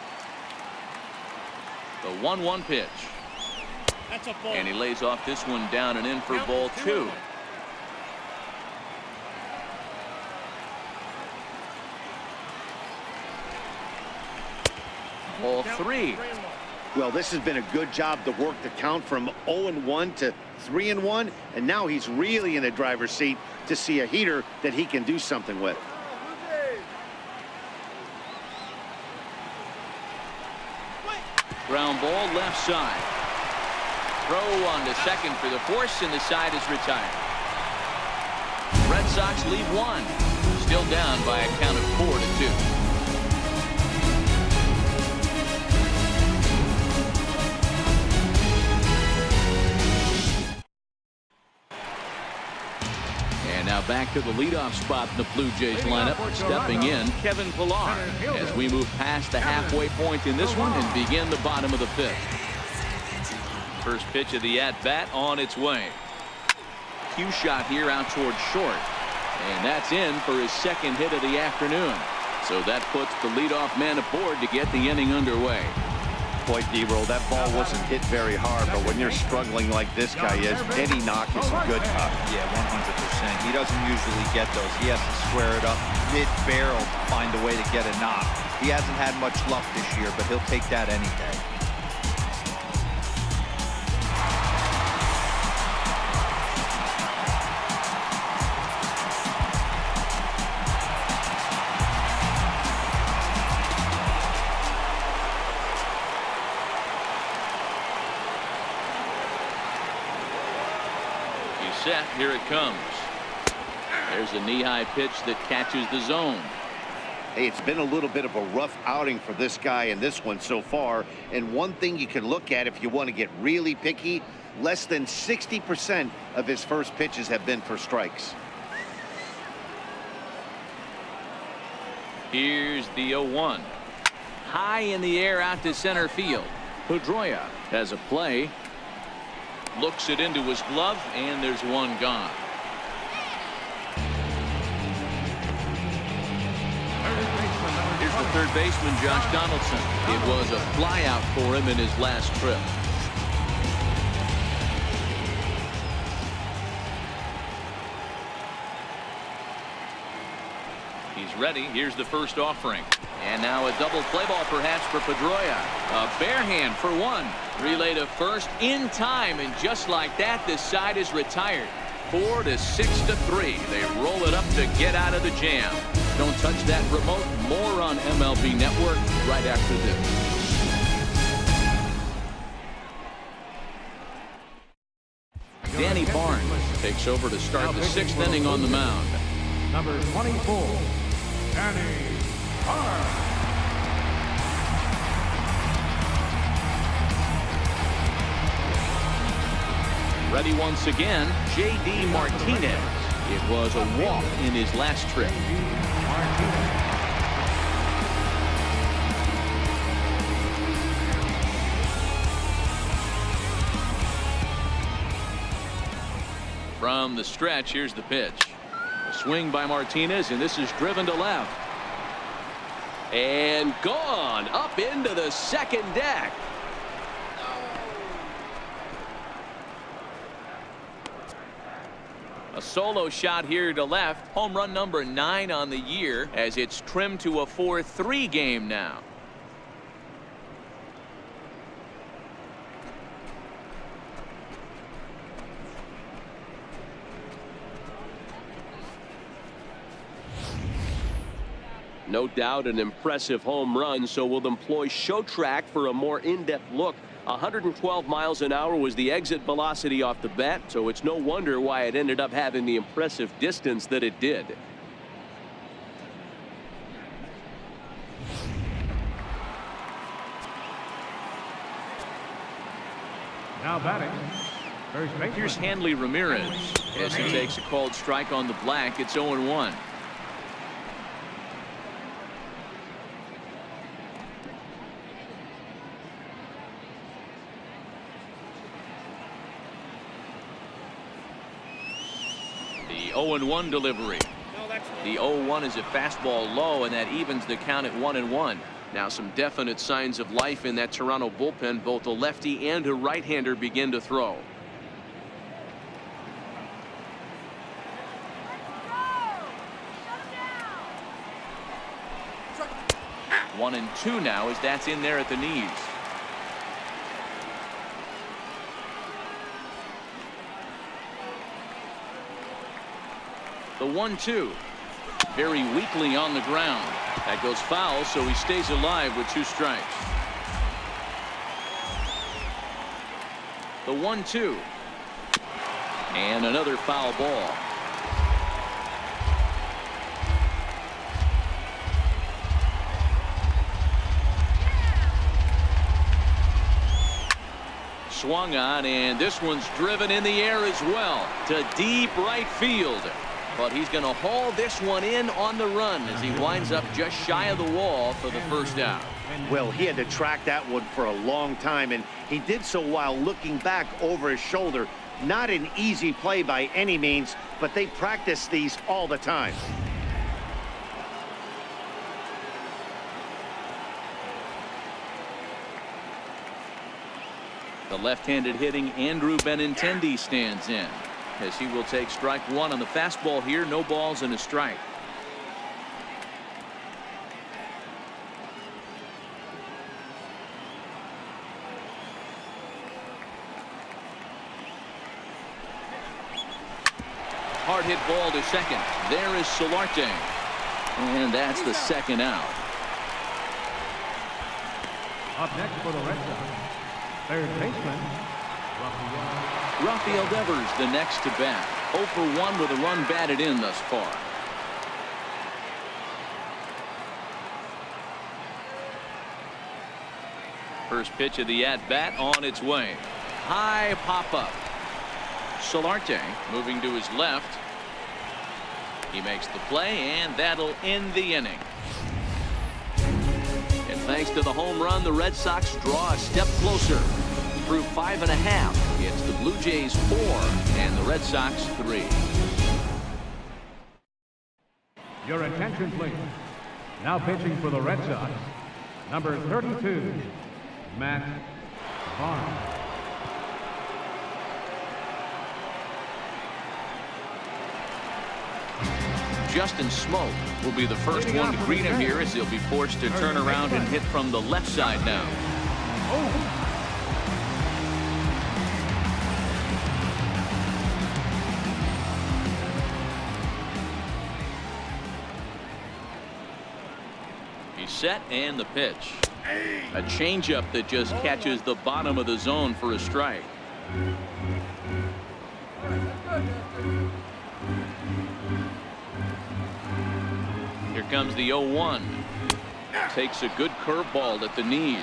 The 1-1 pitch. That's a ball. And he lays off this one down and in for ball 2. Ball 3. Well, this has been a good job to work the count from 0-1 to 3-1, and now he's really in the driver's seat to see a heater that he can do something with. Ground ball left side. Throw on to second for the force, and the side is retired. Red Sox lead 1. Still down by a count of 4-2. Now back to the leadoff spot in the Blue Jays lineup. Stepping in, Kevin Pillar, as we move past the halfway point in this one and begin the bottom of the fifth. First pitch of the at-bat on its way. Cue shot here out towards short. And that's in for his second hit of the afternoon. So that puts the leadoff man aboard to get the inning underway. Boy, D-Roll, that ball wasn't hit very hard, but when you're struggling like this guy is, any knock is a good knock. Yeah, 100%. He doesn't usually get those. He has to square it up mid-barrel to find a way to get a knock. He hasn't had much luck this year, but he'll take that any day. Set. Here it comes. There's a knee-high pitch that catches the zone. Hey, it's been a little bit of a rough outing for this guy in this one so far. And one thing you can look at if you want to get really picky, less than 60% of his first pitches have been for strikes. Here's the 0-1. High in the air out to center field. Pedroia has a play. Looks it into his glove, and there's one gone. Here's the third baseman, Josh Donaldson. It was a flyout for him in his last trip. He's ready. Here's the first offering. And now a double play ball perhaps for Pedroia. A bare hand for one. Relay to first in time, and just like that, this side is retired. 4-6-3. They roll it up to get out of the jam. Don't touch that remote. More on MLB Network right after this. Danny Barnes takes over to start the sixth inning on the mound. Number 24, Danny Barnes. Ready once again, J.D. Martinez. It was a walk in his last trip. From the stretch, here's the pitch. A swing by Martinez, and this is driven to left. And gone up into the second deck. A solo shot here to left. Home run number 9 on the year, as it's trimmed to a 4-3 game now. No doubt an impressive home run, so we'll employ show track for a more in-depth look. 112 miles an hour was the exit velocity off the bat, so it's no wonder why it ended up having the impressive distance that it did. Now batting, first baseman. Here's Hanley Ramirez as he takes a called strike on the black. It's 0-1. The 0-1 delivery. The 0-1 is a fastball low, and that evens the count at 1-1. Now some definite signs of life in that Toronto bullpen. Both a lefty and a right-hander begin to throw. 1-2 now, as that's in there at the knees. The 1-2. Very weakly on the ground. That goes foul, so he stays alive with 2 strikes. The 1-2. And another foul ball. Swung on, and this one's driven in the air as well to deep right field. but he's going to haul this one in on the run as he winds up just shy of the wall for the first out. Well, he had to track that one for a long time, and he did so while looking back over his shoulder. Not an easy play by any means, but they practice these all the time. The left-handed hitting Andrew Benintendi stands in, as he will take strike one on the fastball here. No balls and a strike. Hard hit ball to second. There is Solarte. And that's the second out. Up next for the Red Sox, third baseman, Rafael Devers the next to bat. 0 for 1 with a run batted in thus far. First pitch of the at-bat on its way. High pop-up. Solarte moving to his left. He makes the play, and that'll end the inning. And thanks to the home run, the Red Sox draw a step closer. Through 5.5, it's the Blue Jays 4 and the Red Sox 3. Your attention, please. Now pitching for the Red Sox, number 32, Matt Barnes. Justin Smoke will be the first one to greet him here, as he'll be forced to turn around and hit from the left side now. He's set, and the pitch. A changeup that just catches the bottom of the zone for a strike. Here comes the 0-1. Takes a good curveball at the knees.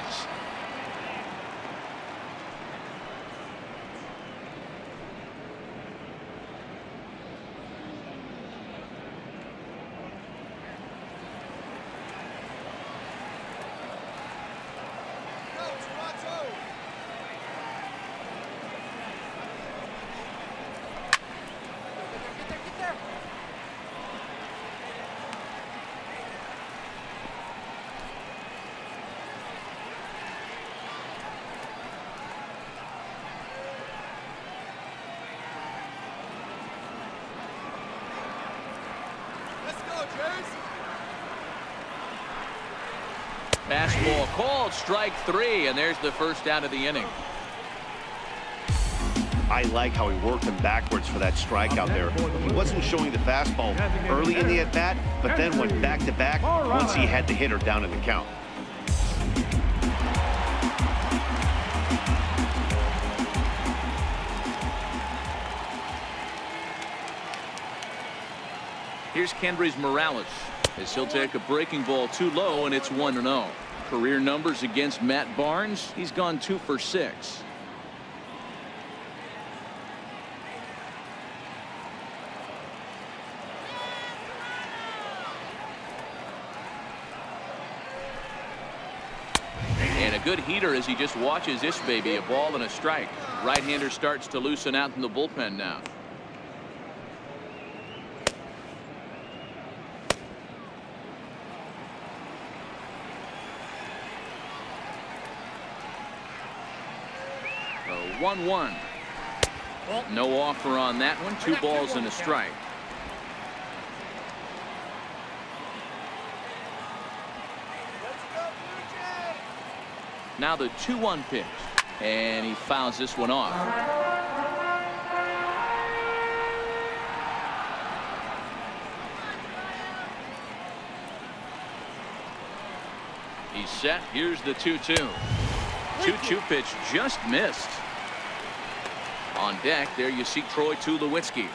Fastball called, strike 3, and there's the first out of the inning. I like how he worked him backwards for that strikeout there. He wasn't showing the fastball early in the at-bat, but then went back-to-back once he had the hitter down in the count. Here's Kendrys Morales, as he'll take a breaking ball too low, and it's 1-0. Career numbers against Matt Barnes, he's gone 2 for 6. And a good heater as he just watches this baby. A ball and a strike. Right-hander starts to loosen out in the bullpen now. So 1-1. No offer on that one. 2 balls and a strike. Now the 2-1 pitch, and he fouls this one off. He's set. Here's the 2-2. 2-2 pitch just missed. On deck, there you see Troy Tulowitzki.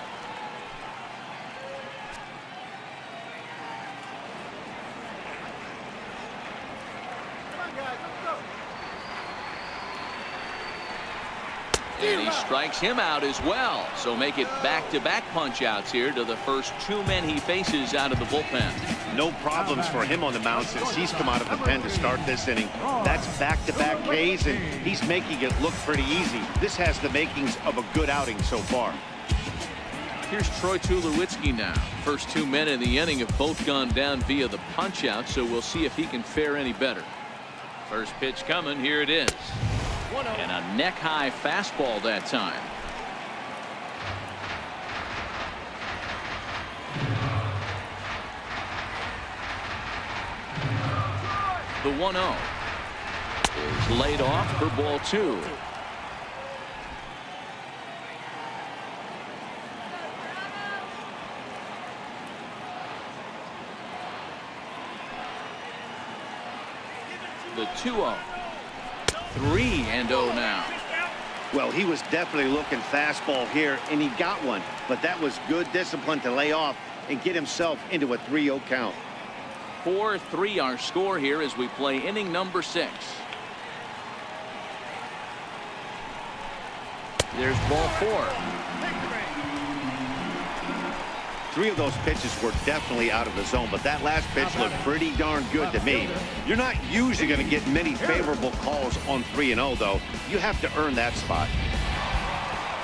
And he strikes him out as well. So make it back-to-back punch-outs here to the first 2 men he faces out of the bullpen. No problems for him on the mound since he's come out of the pen to start this inning. That's back-to-back Ks, and he's making it look pretty easy. This has the makings of a good outing so far. Here's Troy Tulowitzki now. First 2 men in the inning have both gone down via the punch-out, so we'll see if he can fare any better. First pitch coming. Here it is. And a neck-high fastball that time. The 1-0 is laid off for ball 2. The 2-0. 3-0 now. Well, he was definitely looking fastball here, and he got one. But that was good discipline to lay off and get himself into a 3-0 count. 4-3 our score here as we play inning number 6. There's ball 4. 3 of those pitches were definitely out of the zone, but that last pitch looked pretty darn good to me. You're not usually going to get many favorable calls on 3-0, though. You have to earn that spot.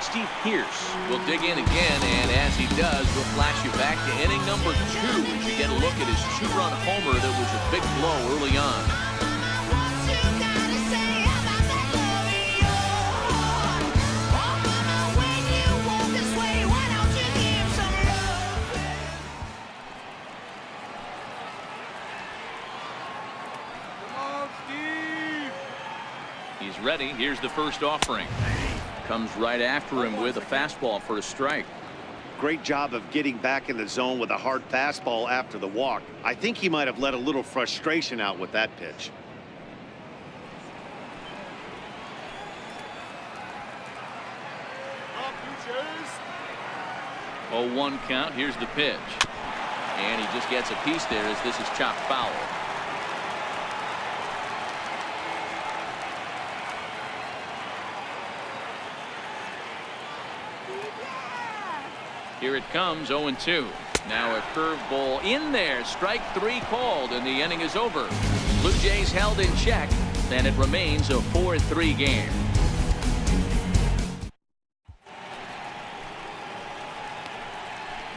Steve Pearce will dig in again, and as he does, we'll flash you back to inning number 2 as you get a look at his 2-run homer that was a big blow early on. He's ready. Here's the first offering. Comes right after him with a fastball for a strike. Great job of getting back in the zone with a hard fastball after the walk. I think he might have let a little frustration out with that pitch. 0-1 count. Here's the pitch. And he just gets a piece there as this is chopped foul. Here it comes, 0-2. Now a curveball in there. Strike 3 called, and the inning is over. Blue Jays held in check, and it remains a 4-3 game.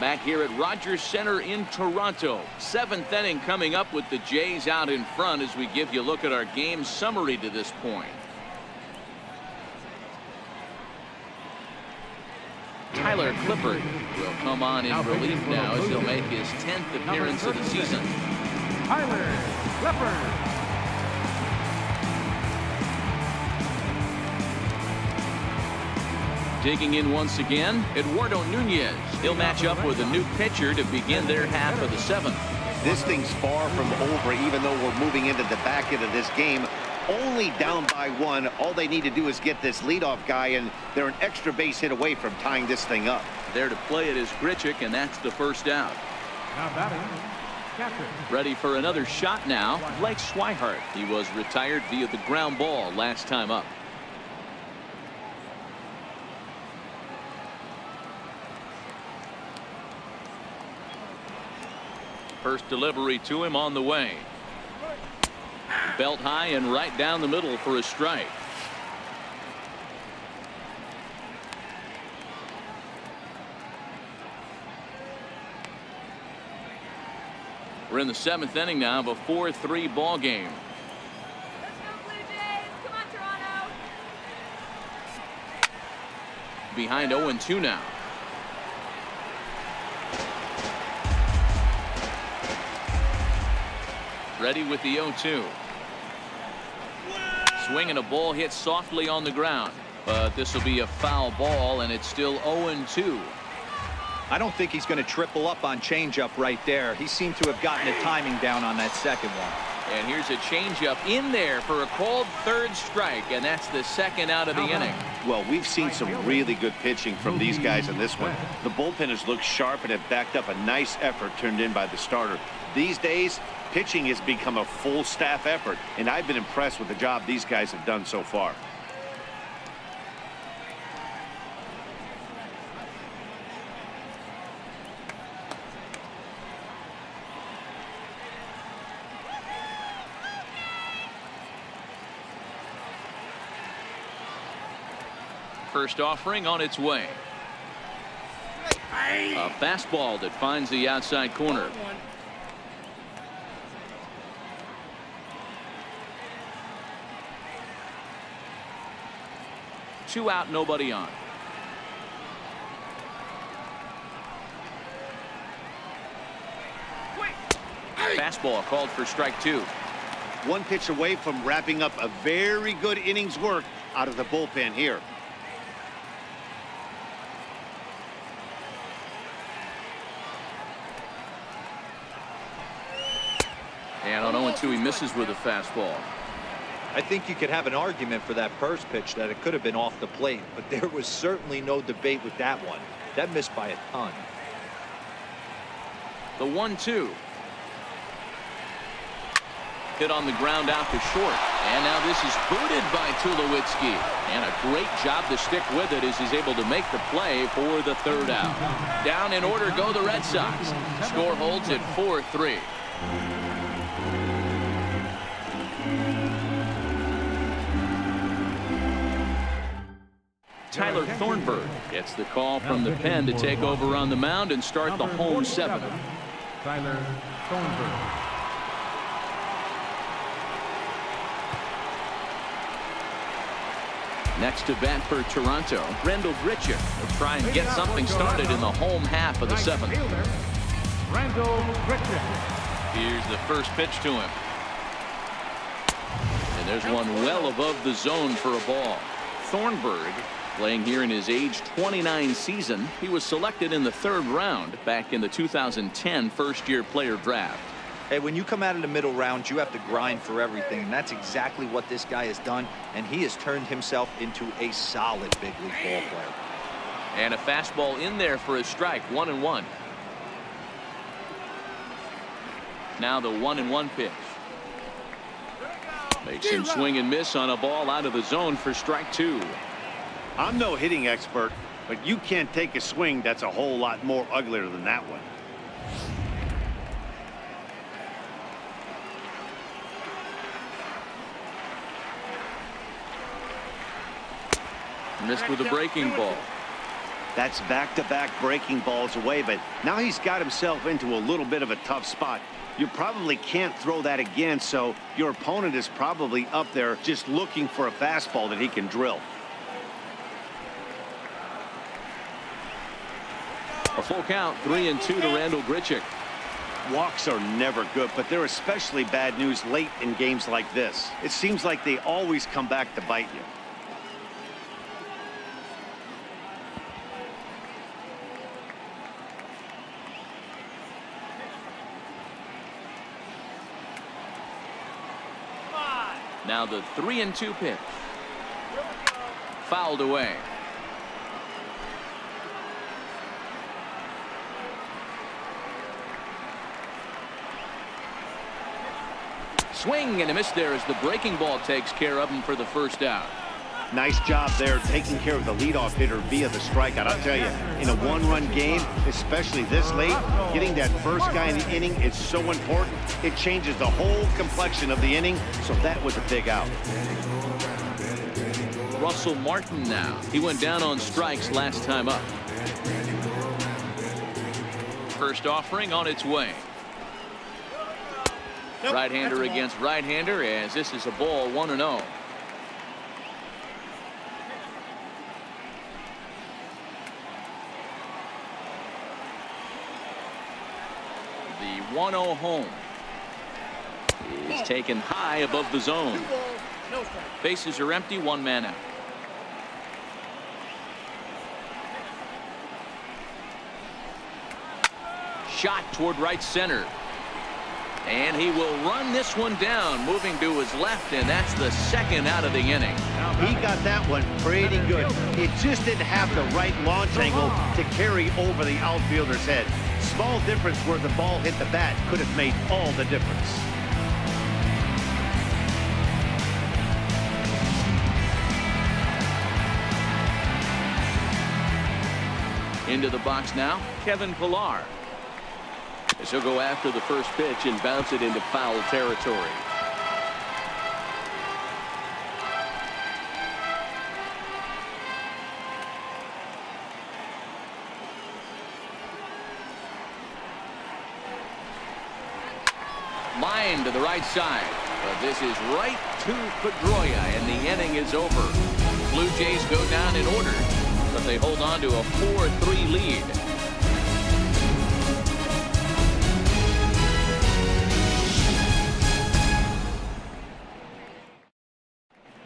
Back here at Rogers Center in Toronto. 7th inning coming up with the Jays out in front as we give you a look at our game summary to this point. Tyler Clippard will come on in relief now as he'll make his 10th appearance of the season. Tyler Clippard. Digging in once again, Eduardo Nunez. He'll match up with a new pitcher to begin their half of the 7th. This thing's far from over, even though we're moving into the back end of this game. Only down by 1. All they need to do is get this leadoff guy, and they're an extra base hit away from tying this thing up. There to play it is GRICHUK, and that's the first out. Now batting, catcher. Ready for another shot now, Blake Swihart. He was retired via the ground ball last time up. First delivery to him on the way. Belt high and right down the middle for a strike. We're in the 7th inning now of a 4-3 ball game. Let's go Blue Jays. Come on, Toronto. Behind 0-2 now. Ready with the 0-2. Swinging a ball hit softly on the ground, but this will be a foul ball, and it's still 0-2. I don't think he's going to triple up on changeup right there. He seemed to have gotten the timing down on that second one. And here's a changeup in there for a called 3rd strike, and that's the 2nd out of the inning. Well, we've seen some really good pitching from these guys in this one. The bullpen has looked sharp and have backed up a nice effort turned in by the starter. These days, pitching has become a full staff effort, and I've been impressed with the job these guys have done so far. First offering on its way. A fastball that finds the outside corner. Two out, nobody on. Fastball called for strike two. One pitch away from wrapping up a very good innings work out of the bullpen here. And on 0-2, he misses with a fastball. I think you could have an argument for that first pitch that it could have been off the plate, but there was certainly no debate with that one. That missed by a ton. The 1-2. Hit on the ground out to short. And now this is booted by Tulowitzki. And a great job to stick with it as he's able to make the play for the third out. Down in order go the Red Sox. Score holds at 4-3. Tyler Thornburg gets the call from the pen to take over on the mound and start the home seventh. Tyler Thornburg. Next to bat for Toronto, Randal GRICHUK will try and get something started in the home half of the seventh. Randal GRICHUK. Here's the first pitch to him. And there's one well above the zone for a ball. Thornburg playing here in his age 29 season. He was selected in the third round back in the 2010 first-year player draft. Hey, when you come out of the middle round, you have to grind for everything, and that's exactly what this guy has done, and he has turned himself into a solid big league ball player. And a fastball in there for a strike. 1-1. Now the 1-1 pitch. Makes him swing and miss on a ball out of the zone for strike two. I'm no hitting expert, but you can't take a swing that's a whole lot more uglier than that one. Missed with a breaking ball. That's back-to-back breaking balls away, but now he's got himself into a little bit of a tough spot. You probably can't throw that again, so your opponent is probably up there just looking for a fastball that he can drill. A full count, 3-2 to Randal GRICHUK. Walks are never good, but they're especially bad news late in games like this. It seems like they always come back to bite you. Now the 3-2 pitch. Fouled away. Swing and a miss there as the breaking ball takes care of him for the first out. Nice job there taking care of the leadoff hitter via the strikeout. I'll tell you, in a one-run game, especially this late, getting that first guy in the inning is so important. It changes the whole complexion of the inning, so that was a big out. Russell Martin now. He went down on strikes last time up. First offering on its way. Right-hander against right-hander as this is a ball 1-0. The 1-0 home is taken high above the zone. Bases are empty, one man out. Shot toward right center. And he will run this one down, moving to his left, and that's the second out of the inning. He got that one pretty good. It just didn't have the right launch angle to carry over the outfielder's head. Small difference where the ball hit the bat could have made all the difference. Into the box now, Kevin Pillar. As he'll go after the first pitch and bounce it into foul territory. Line to the right side. But this is right to Pedroia, and the inning is over. Blue Jays go down in order, but they hold on to a 4-3 lead.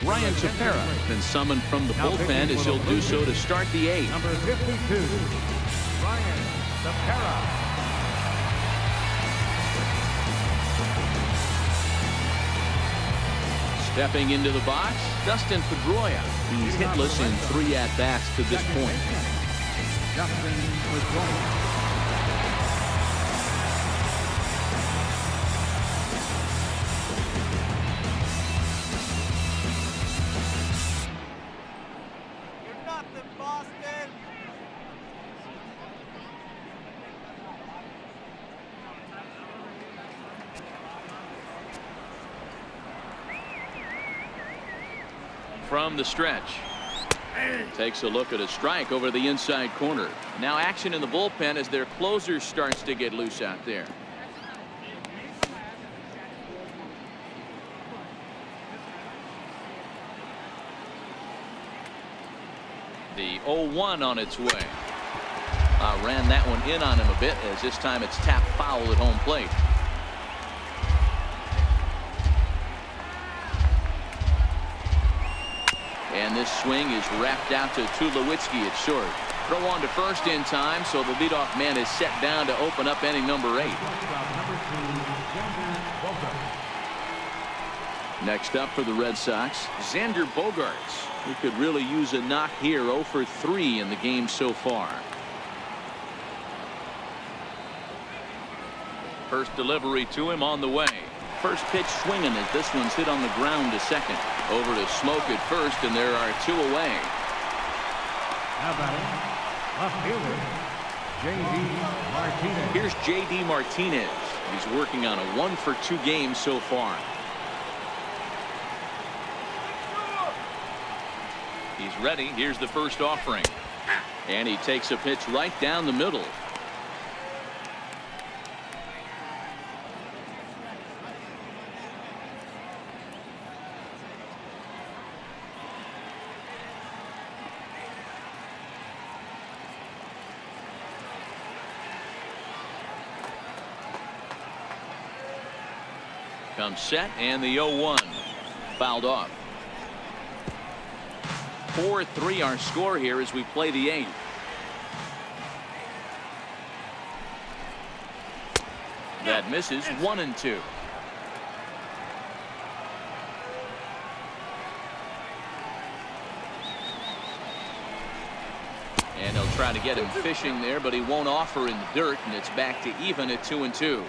Ryan Tepera has been summoned from the bullpen as he'll do so to start the 8th. Number 52, Ryan Tepera. Stepping into the box, Dustin Pedroia. He's hitless in 3 at-bats to this point. Dustin Pedroia. From the stretch. Takes a look at a strike over the inside corner. Now action in the bullpen as their closer starts to get loose out there. The 0-1 on its way. Ran that one in on him a bit, as this time it's tapped foul at home plate. And this swing is wrapped out to Tulowitzki at short. Throw on to first in time, so the leadoff man is set down to open up inning number 8. Next up for the Red Sox, Xander Bogaerts, who could really use a knock here. 0 for 3 in the game so far. First delivery to him on the way. First pitch swinging as this one's hit on the ground to second. Over to Smoke at first, and there are 2 away. Now batting, left fielder, J.D. Martinez. Here's J.D. Martinez. He's working on a 1 for 2 game so far. He's ready. Here's the first offering. And he takes a pitch right down the middle. Comes set, and the 0-1 fouled off. 4-3 our score here as we play the 8th. That misses. 1-2. And he'll try to get him fishing there, but he won't offer in the dirt, and it's back to even at 2-2.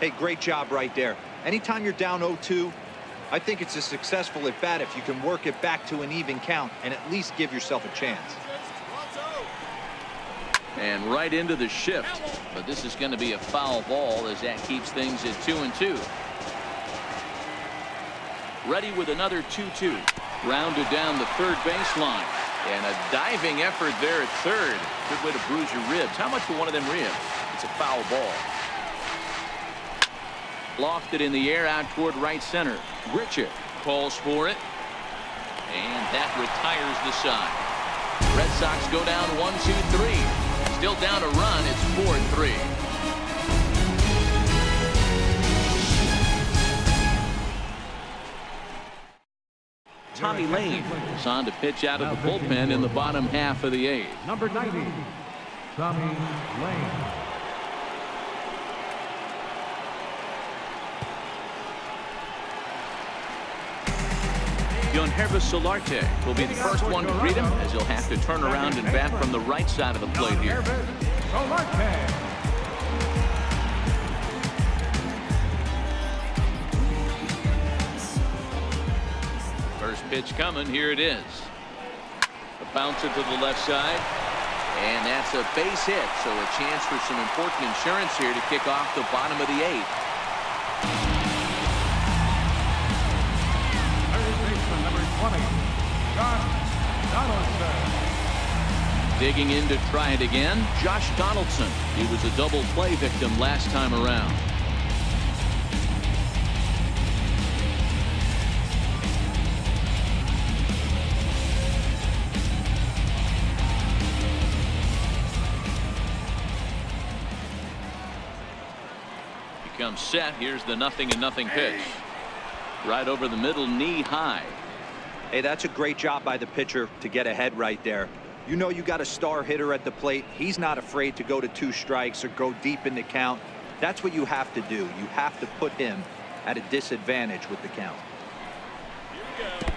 Hey, great job right there. Anytime you're down 0-2, I think it's a successful at bat if you can work it back to an even count and at least give yourself a chance. And right into the shift, but this is going to be a foul ball as that keeps things at 2-2. Ready with another 2-2. Rounded down the third baseline, and a diving effort there at third. Good way to bruise your ribs. How much for one of them ribs? It's a foul ball. Lofted in the air out toward right center. GRICHUK calls for it, and that retires the side. Red Sox go down 1-2-3. Still down a run. It's 4-3. Tommy Lane is on to pitch out of the bullpen in the bottom half of the 8th. Number 90, Tommy Lane. Hervis Solarte will be the first one to greet him, as he'll have to turn around and bat from the right side of the plate here. First pitch coming. Here it is. A bouncer to the left side, and that's a base hit, so a chance for some important insurance here to kick off the bottom of the 8th. Digging in to try it again, Josh Donaldson. He was a double play victim last time around. comes set. Here's the 0-0 pitch. Right over the middle, knee high. Hey, that's a great job by the pitcher to get ahead right there. You know you got a star hitter at the plate. He's not afraid to go to 2 strikes or go deep in the count. That's what you have to do. You have to put him at a disadvantage with the count. Here we go.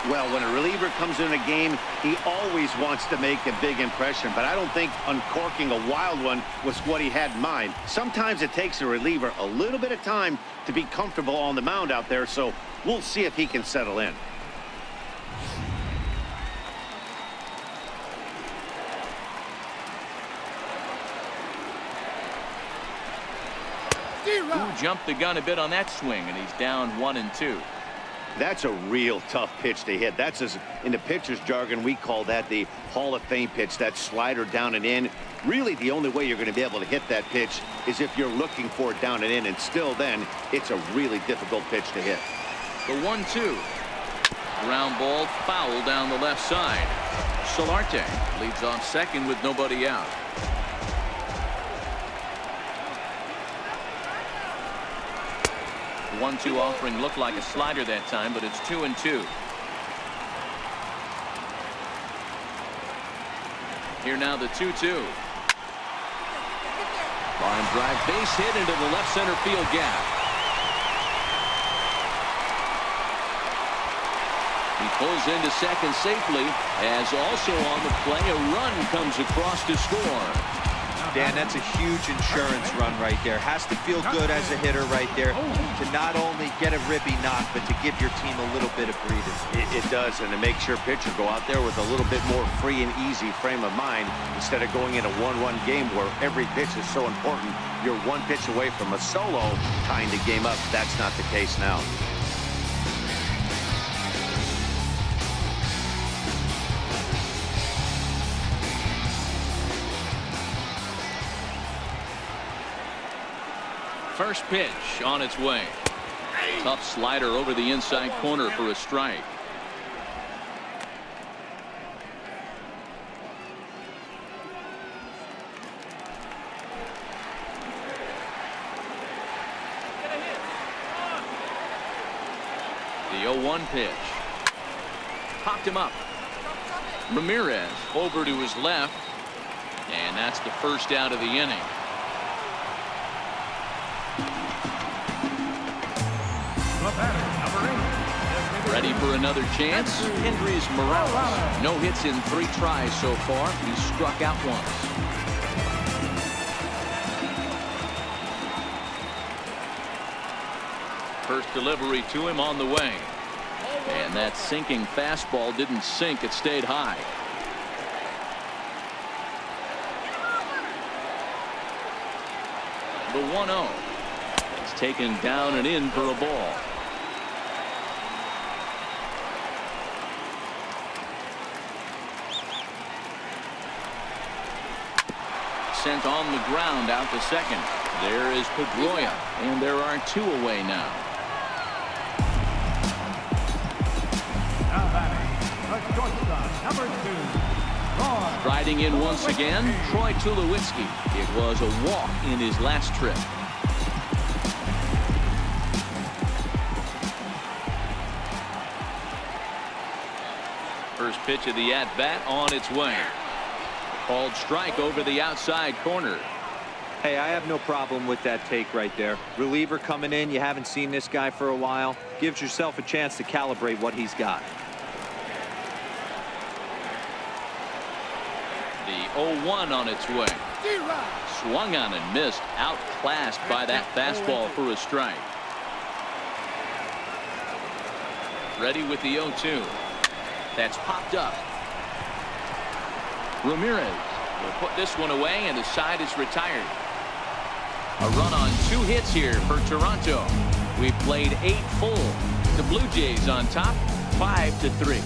Well, when a reliever comes in a game, he always wants to make a big impression, but I don't think uncorking a wild one was what he had in mind. Sometimes it takes a reliever a little bit of time to be comfortable on the mound out there, so we'll see if he can settle in. Who jumped the gun a bit on that swing, and he's down 1-2. That's a real tough pitch to hit. That's, in the pitcher's jargon, we call that the Hall of Fame pitch. That slider down and in. Really, the only way you're going to be able to hit that pitch is if you're looking for it down and in, and still then, it's a really difficult pitch to hit. The 1-2. Ground ball foul down the left side. Solarte leads off second with nobody out. 1-2 offering looked like a slider that time, but it's 2-2. Here now the 2-2. Line drive, base hit into the left center field gap. He pulls into second safely, as also on the play a run comes across to score. Dan, that's a huge insurance run right there. Has to feel good as a hitter right there to not only get a ribby knock, but to give your team a little bit of breathing. It does, and it makes your pitcher go out there with a little bit more free and easy frame of mind instead of going in a one-run game where every pitch is so important. You're one pitch away from a solo tying the game up. That's not the case now. First pitch on its way. Tough slider over the inside corner for a strike. The 0-1 pitch. Popped him up. Ramirez over to his left. And that's the first out of the inning. Ready for another chance. Hendrys Morales. No hits in 3 tries so far. He struck out once. First delivery to him on the way. And that sinking fastball didn't sink. It stayed high. The 1-0. It's taken down and in for a ball. Sent on the ground out to second. There is Pedroia, and there are 2 away now. Now batting, the shortstop, number 2, Troy. Riding in once again, Troy Tulowitzki. It was a walk in his last trip. First pitch of the at-bat on its way. Called strike over the outside corner. Hey, I have no problem with that take right there. Reliever coming in. You haven't seen this guy for a while. Gives yourself a chance to calibrate what he's got. The 0-1 on its way. Swung on and missed. Outclassed by that fastball for a strike. Ready with the 0-2. That's popped up. Ramirez will put this one away, and the side is retired. A run on 2 hits here for Toronto. We've played 8 full. The Blue Jays on top, 5-3.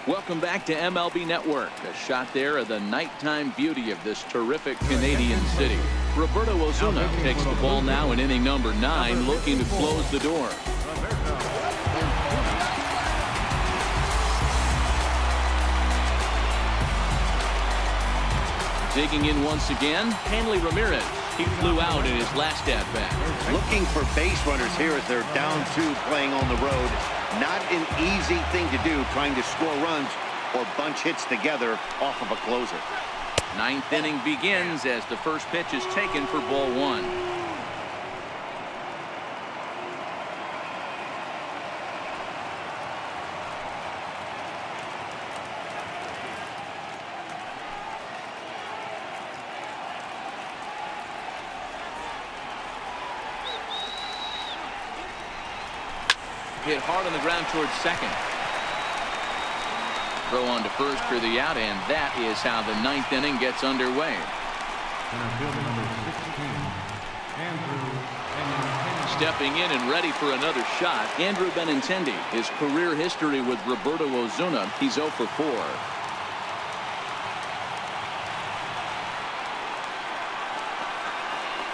Welcome back to MLB Network. A shot there of the nighttime beauty of this terrific Canadian city. Roberto Osuna takes the ball now in inning number 9, looking to close the door. Digging in once again, Hanley Ramirez. He flew out in his last at-bat. Looking for base runners here as they're down 2 playing on the road. Not an easy thing to do, trying to score runs or bunch hits together off of a closer. 9th inning begins as the first pitch is taken for ball 1. Hit hard on the ground towards second. Throw on to first for the out, and that is how the 9th inning gets underway. Stepping in and ready for another shot, Andrew Benintendi. His career history with Roberto Osuna, he's 0 for 4.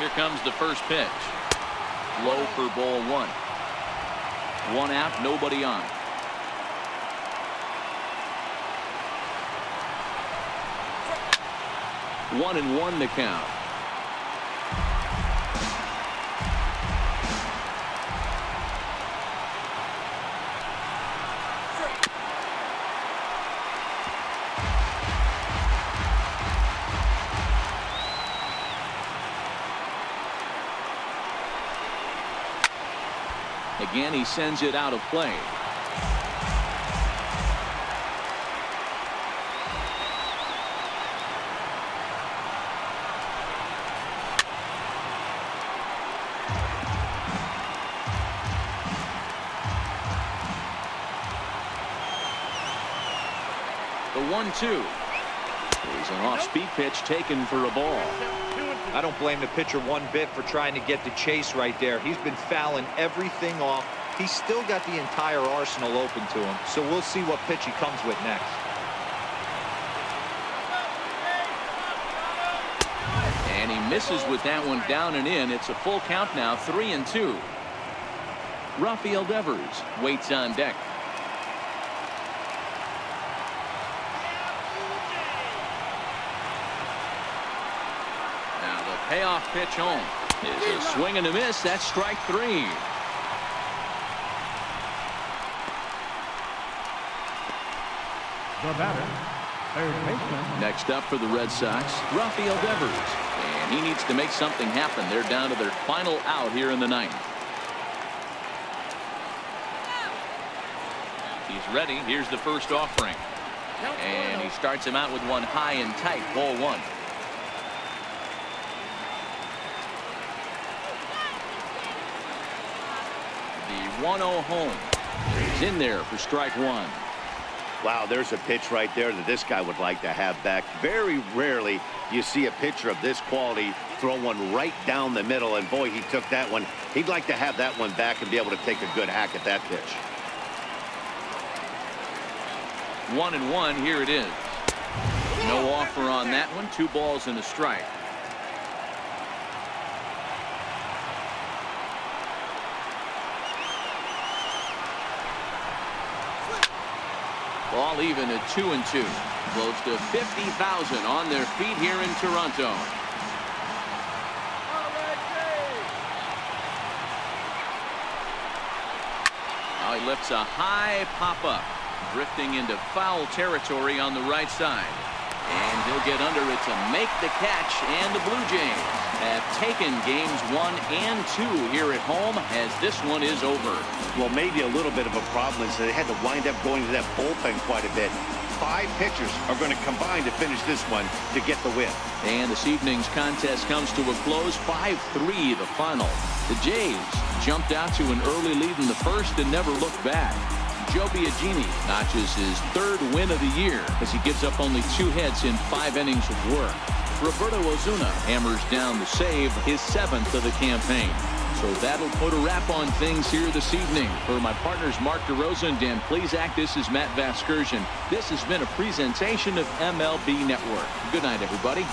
Here comes the first pitch. Low for ball 1. 1 out, nobody on. One and one to count. Again, he sends it out of play. The 1-2 is an off-speed pitch taken for a ball. I don't blame the pitcher one bit for trying to get the chase right there. He's been fouling everything off. He's still got the entire arsenal open to him. So we'll see what pitch he comes with next. And he misses with that one down and in. It's a full count now, 3-2. Rafael Devers waits on deck. Payoff pitch home is a swing and a miss. That's strike 3. The batter, third baseman. Next up for the Red Sox, Rafael Devers, and he needs to make something happen. They're down to their final out here in the 9th. He's ready. Here's the first offering, and he starts him out with one high and tight. Ball 1. The 1-0 home. He's in there for strike 1. Wow, there's a pitch right there that this guy would like to have back. Very rarely you see a pitcher of this quality throw one right down the middle, and boy, he took that one. He'd like to have that one back and be able to take a good hack at that pitch. 1-1. Here it is. No offer on that one. 2 balls and a strike. All even at 2-2. Close to 50,000 on their feet here in Toronto. Now he lifts a high pop-up, drifting into foul territory on the right side. And he'll get under it to make the catch, and the Blue Jays have taken games 1 and 2 here at home, as this one is over. Well, maybe a little bit of a problem is they had to wind up going to that bullpen quite a bit. 5 pitchers are going to combine to finish this one to get the win. And this evening's contest comes to a close, 5-3 the final. The Jays jumped out to an early lead in the first and never looked back. Joe Biagini notches his 3rd win of the year as he gives up only 2 hits in 5 innings of work. Roberto Osuna hammers down the save, his 7th of the campaign. So that'll put a wrap on things here this evening. For my partners Mark DeRosa and Dan Plesac, this is Matt Vasgersian. This has been a presentation of MLB Network. Good night, everybody.